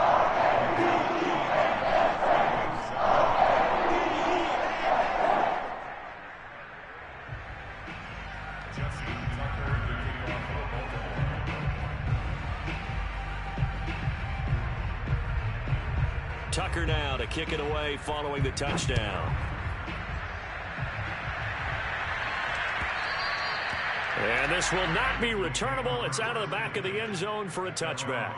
Tucker now to kick it away following the touchdown. And this will not be returnable. It's out of the back of the end zone for a touchback.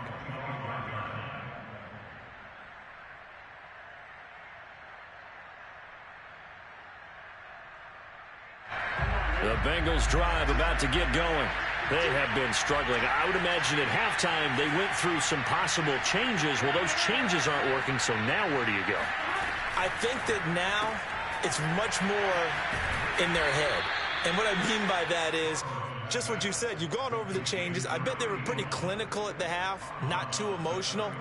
The Bengals drive about to get going. They have been struggling. I would imagine at halftime they went through some possible changes. Well, those changes aren't working, so now where do you go? I think that now it's much more in their head. And what I mean by that is just what you said. You've gone over the changes. I bet they were pretty clinical at the half, not too emotional.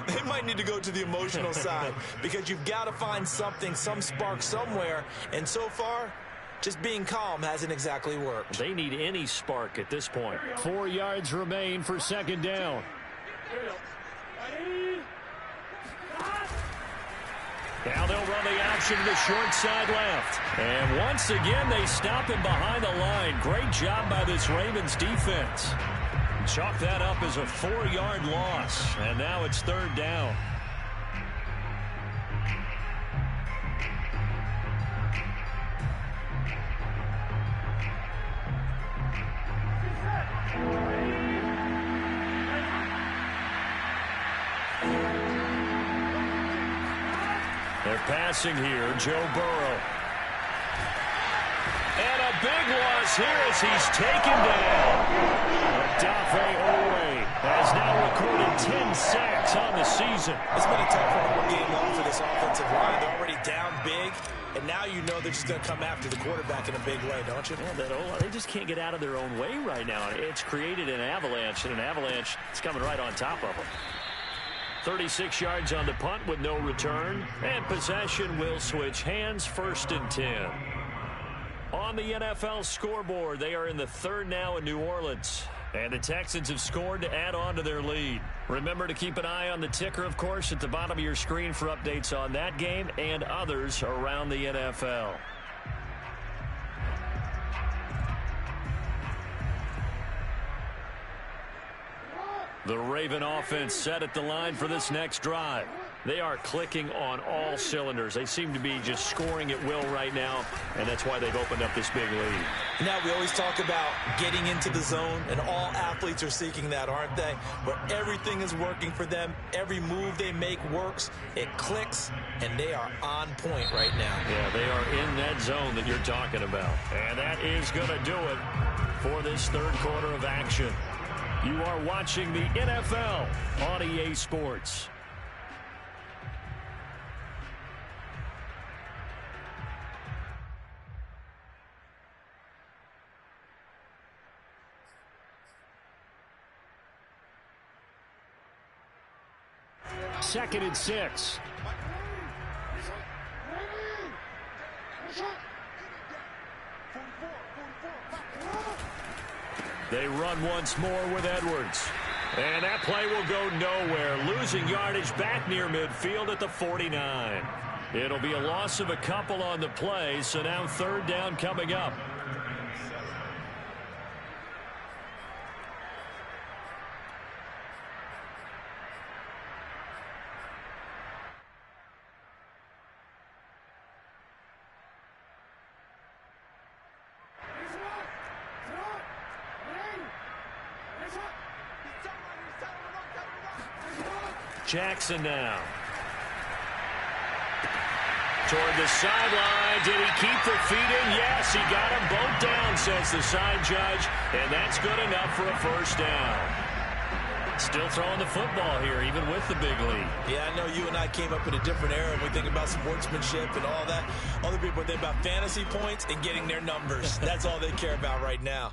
They might need to go to the emotional side because you've got to find something, some spark somewhere. And so far, just being calm hasn't exactly worked. They need any spark at this point. 4 yards remain for second down. Now they'll run the option to the short side left. And once again, they stop him behind the line. Great job by this Ravens defense. Chalk that up as a 4-yard loss. And now it's 3rd down. They're passing here, Joe Burrow. And a big loss here as he's taken down. Odafe Oweh has now recorded 10 sacks on the season. It's been a tough one game long for this offensive line. They're already down big, and now you know they're just going to come after the quarterback in a big way, don't you? Yeah, they just can't get out of their own way right now. It's created an avalanche, and an avalanche is coming right on top of them. 36 yards on the punt with no return, and possession will switch hands, 1st and 10. On the NFL scoreboard, they are in the 3rd now in New Orleans. And the Texans have scored to add on to their lead. Remember to keep an eye on the ticker, of course, at the bottom of your screen for updates on that game and others around the NFL. The Raven offense set at the line for this next drive. They are clicking on all cylinders. They seem to be just scoring at will right now, and that's why they've opened up this big lead. Now, we always talk about getting into the zone, and all athletes are seeking that, aren't they? Where everything is working for them. Every move they make works. It clicks, and they are on point right now. Yeah, they are in that zone that you're talking about. And that is going to do it for this 3rd quarter of action. You are watching the NFL on EA Sports. Second and 6. They run once more with Edwards. And that play will go nowhere. Losing yardage back near midfield at the 49. It'll be a loss of a couple on the play, so now 3rd down coming up. Jackson now. Toward the sideline. Did he keep the feet in? Yes, he got them both down, says the side judge. And that's good enough for a 1st down. Still throwing the football here, even with the big lead. Yeah, I know you and I came up in a different era, and we think about sportsmanship and all that. Other people think about fantasy points and getting their numbers. That's all they care about right now.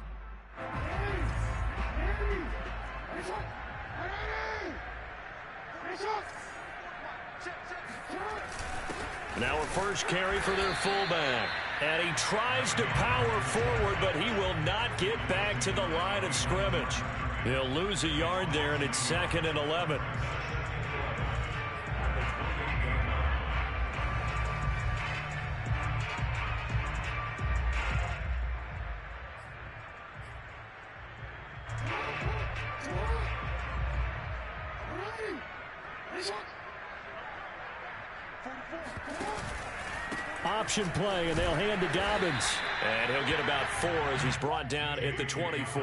Now a first carry for their fullback. And he tries to power forward, but he will not get back to the line of scrimmage. He'll lose a yard there, and it's 2nd and 11. Option play, and they'll hand to Dobbins. And he'll get about 4 as he's brought down at the 24.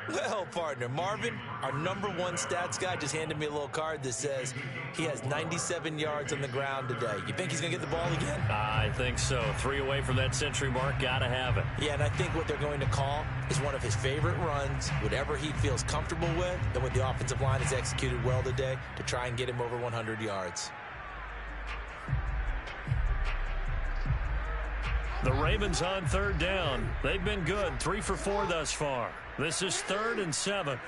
Well, partner, Marvin, our #1 stats guy, just handed me a little card that says he has 97 yards on the ground today. You think he's going to get the ball again? I think so. 3 away from that century mark. Got to have it. Yeah, and I think what they're going to call is one of his favorite runs, whatever he feels comfortable with, and what the offensive line has executed well today to try and get him over 100 yards. The Ravens on 3rd down. They've been good. 3 for 4 thus far. This is 3rd and 7.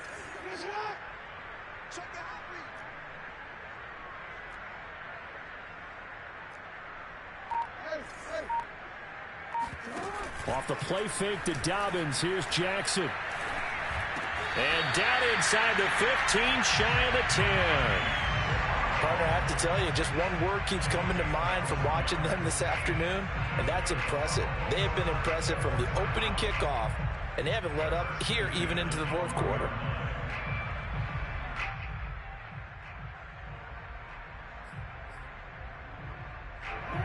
Off the play fake to Dobbins. Here's Jackson. And down inside the 15, shy of the 10. Partner, I have to tell you, just one word keeps coming to mind from watching them this afternoon, and that's impressive. They have been impressive from the opening kickoff, and they haven't let up here even into the 4th quarter.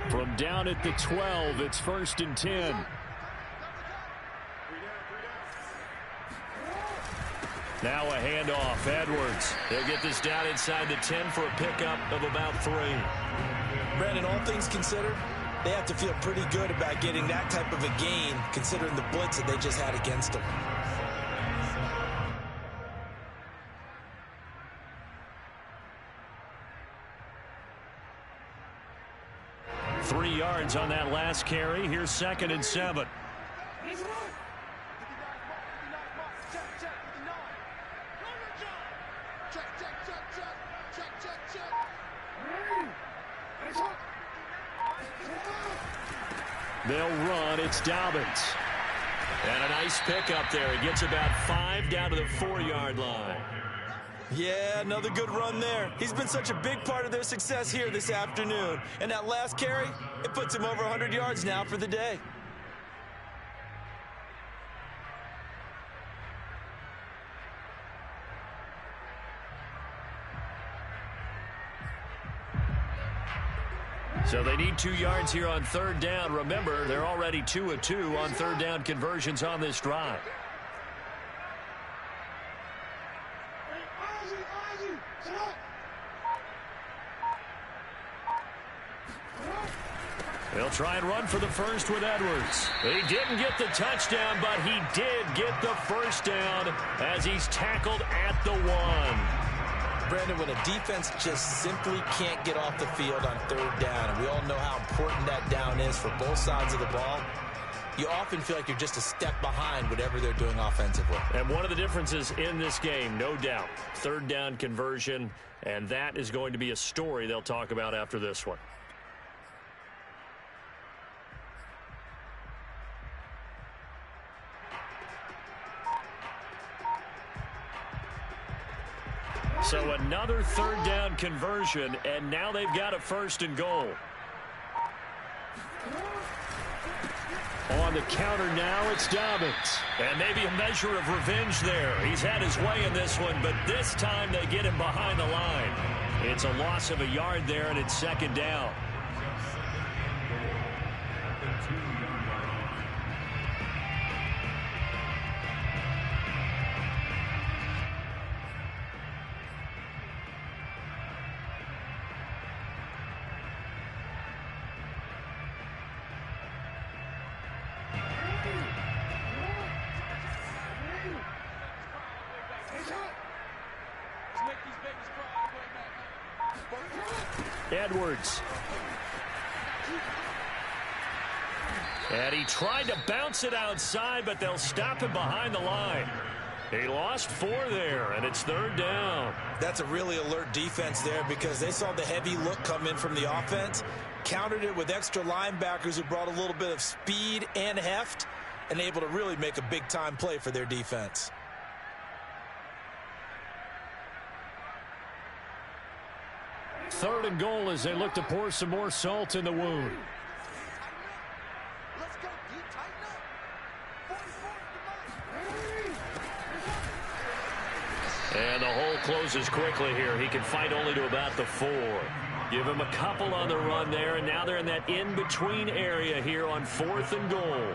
From down at the 12, it's 1st and 10. Now a handoff. Edwards. They'll get this down inside the 10 for a pickup of about 3. Brandon, all things considered, they have to feel pretty good about getting that type of a gain, considering the blitz that they just had against them. yards on that last carry. Here's 2nd and 7. They'll run. It's Dobbins. And a nice pickup there. He gets about 5 down to the 4-yard line. Yeah, another good run there. He's been such a big part of their success here this afternoon. And that last carry, it puts him over 100 yards now for the day. So they need 2 yards here on 3rd down. Remember, they're already 2 of 2 on 3rd down conversions on this drive. They'll try and run for the first with Edwards. He didn't get the touchdown, but he did get the first down as he's tackled at the 1. Brandon, when a defense just simply can't get off the field on 3rd down, and we all know how important that down is for both sides of the ball, you often feel like you're just a step behind whatever they're doing offensively. And one of the differences in this game, no doubt, 3rd down conversion, and that is going to be a story they'll talk about after this one. So another 3rd down conversion, and now they've got a 1st and goal. On the counter now, it's Dobbins. And maybe a measure of revenge there. He's had his way in this one, but this time they get him behind the line. It's a loss of a yard there, and it's 2nd down. Edwards. And he tried to bounce it outside, but they'll stop him behind the line. He lost 4 there, and it's 3rd down. That's a really alert defense there because they saw the heavy look come in from the offense, countered it with extra linebackers who brought a little bit of speed and heft, and able to really make a big-time play for their defense. Third and goal as they look to pour some more salt in the wound. And the hole closes quickly here. He can fight only to about the 4. Give him a couple on the run there, and now they're in that in-between area here on 4th and goal.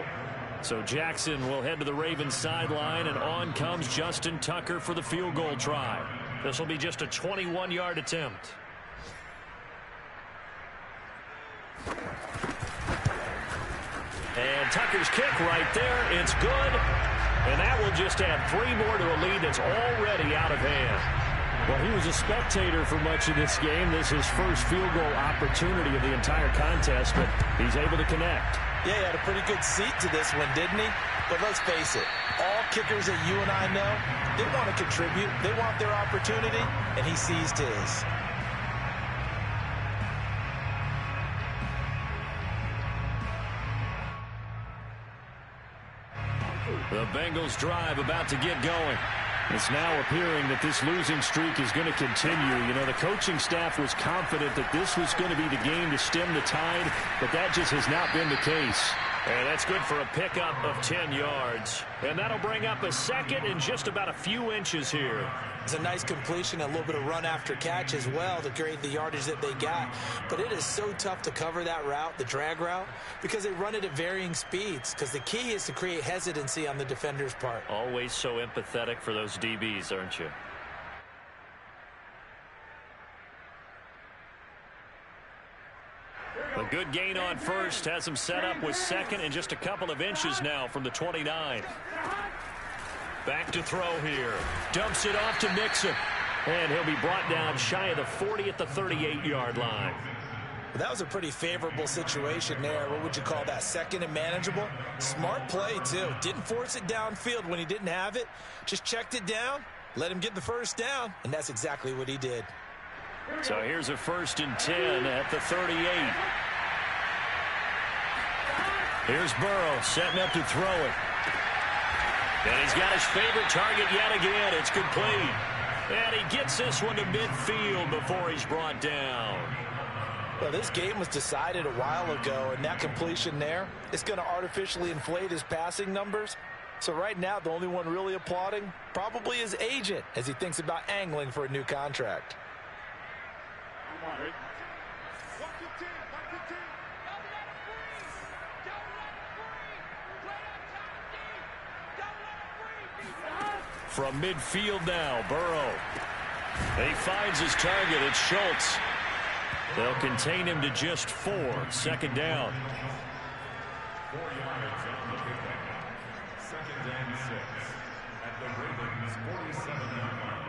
So Jackson will head to the Ravens sideline, and on comes Justin Tucker for the field goal try. This will be just a 21-yard attempt. And Tucker's kick right there. It's good. And that will just add 3 more to a lead that's already out of hand. Well, he was a spectator for much of this game. This is his first field goal opportunity of the entire contest, but he's able to connect. Yeah, he had a pretty good seat to this one, didn't he? But let's face it, all kickers that you and I know, they want to contribute. They want their opportunity, and he seized his. The Bengals drive about to get going. It's now appearing that this losing streak is going to continue. You know, the coaching staff was confident that this was going to be the game to stem the tide, but that just has not been the case. And that's good for a pickup of 10 yards. And that'll bring up a 2nd and just about a few inches here. It's a nice completion, a little bit of run after catch as well to create the yardage that they got. But it is so tough to cover that route, the drag route, because they run it at varying speeds. Because the key is to create hesitancy on the defender's part. Always so empathetic for those DBs, aren't you? A good gain on first has him set up with 2nd and just a couple of inches now from the 29. Back to throw here. Dumps it off to Mixon. And he'll be brought down shy of the 40 at the 38-yard line. That was a pretty favorable situation there. What would you call that? Second and manageable? Smart play, too. Didn't force it downfield when he didn't have it. Just checked it down, let him get the first down, and that's exactly what he did. So here's a 1st and 10 at the 38. Here's Burrow setting up to throw it. And he's got his favorite target yet again. It's complete. And he gets this one to midfield before he's brought down. Well, this game was decided a while ago, and that completion there is going to artificially inflate his passing numbers. So right now, the only one really applauding probably his agent as he thinks about angling for a new contract. From midfield now, Burrow. He finds his target. It's Schultz. They'll contain him to just 4. 2nd down. 4 yards on the pickup. 2nd and 6 at the Ravens 47-yard line.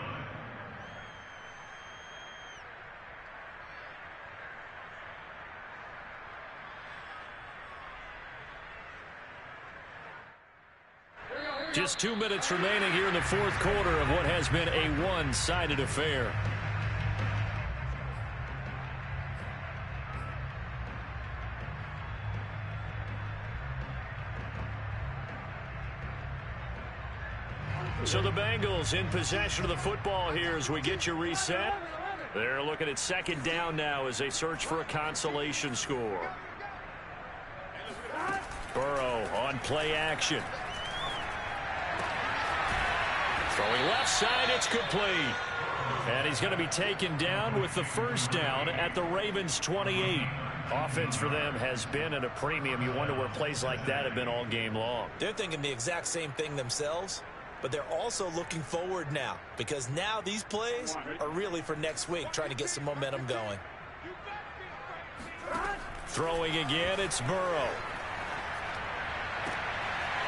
Just 2 minutes remaining here in the 4th quarter of what has been a one-sided affair. So the Bengals in possession of the football here as we get you reset. They're looking at 2nd down now as they search for a consolation score. Burrow on play action. Throwing left side, it's complete. And he's going to be taken down with the 1st down at the Ravens 28. Offense for them has been at a premium. You wonder where plays like that have been all game long. They're thinking the exact same thing themselves, but they're also looking forward now because now these plays are really for next week, trying to get some momentum going. Throwing again, it's Burrow.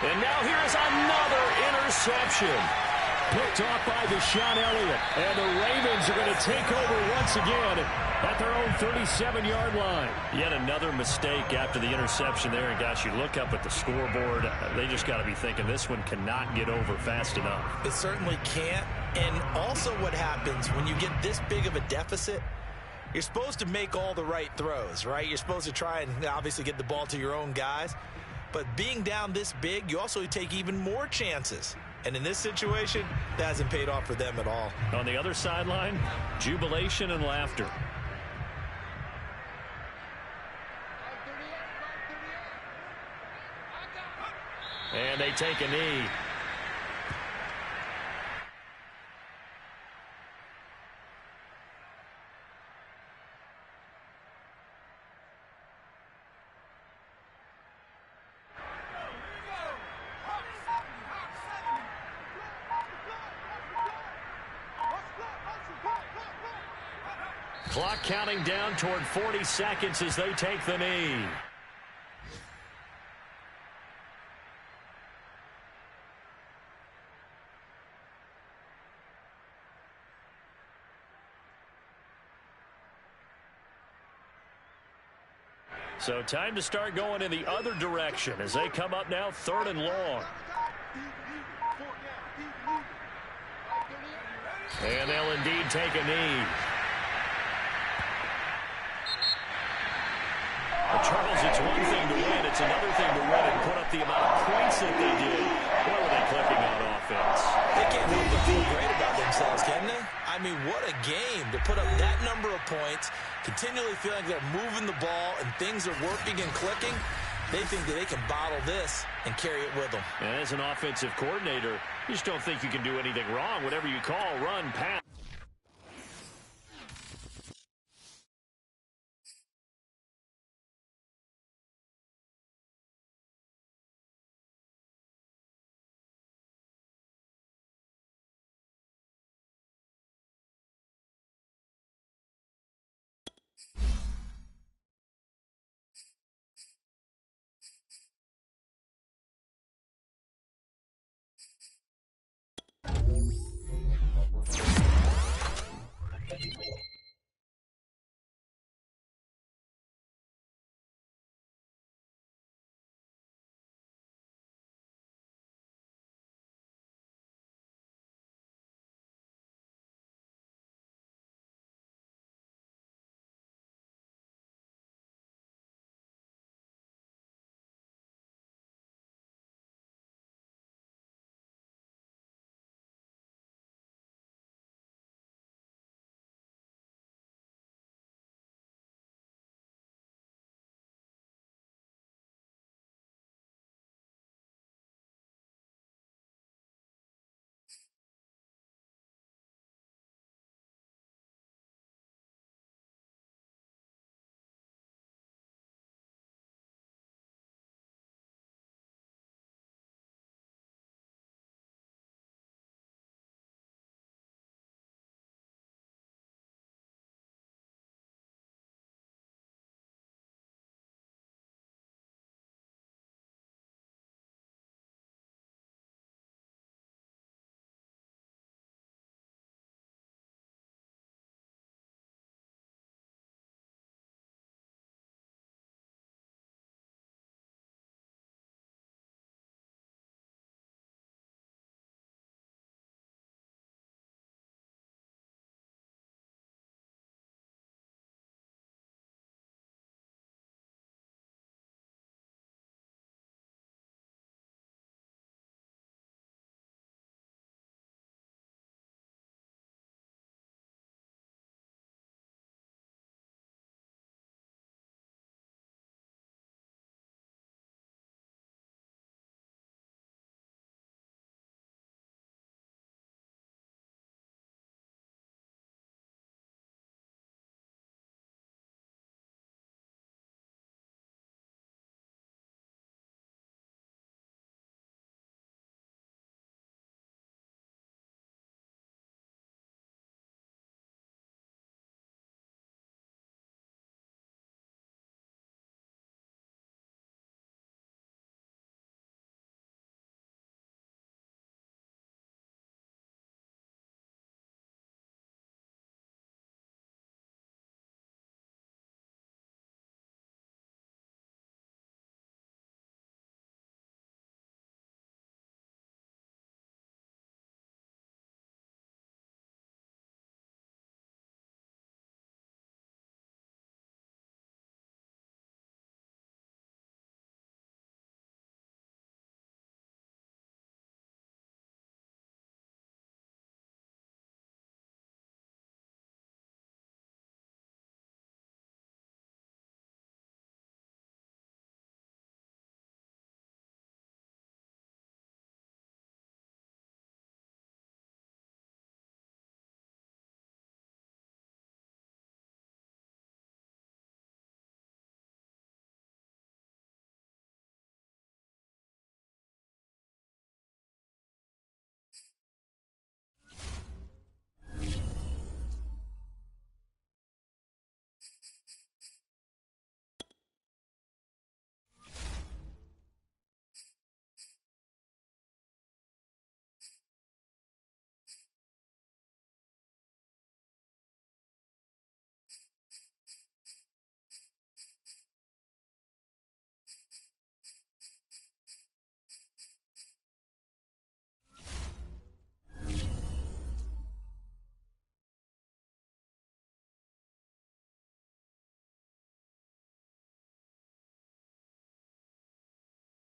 And now here's another interception. Picked off by Deshaun Elliott. And the Ravens are going to take over once again at their own 37-yard line. Yet another mistake after the interception there. And, gosh, you look up at the scoreboard. They just got to be thinking this one cannot get over fast enough. It certainly can't. And also what happens when you get this big of a deficit, you're supposed to make all the right throws, right? You're supposed to try and obviously get the ball to your own guys. But being down this big, you also take even more chances. And in this situation, that hasn't paid off for them at all. On the other sideline, jubilation and laughter. And they take a knee. Clock counting down toward 40 seconds as they take the knee. So time to start going in the other direction as they come up now 3rd and long. And they'll indeed take a knee. Well, Charles, it's one thing to win. It's another thing to win and put up the amount of points that they did. Boy, were they clicking on offense. They can't help but feel great about themselves, can they? I mean, what a game to put up that number of points, continually feeling they're moving the ball and things are working and clicking. They think that they can bottle this and carry it with them. And as an offensive coordinator, you just don't think you can do anything wrong. Whatever you call, run, pass.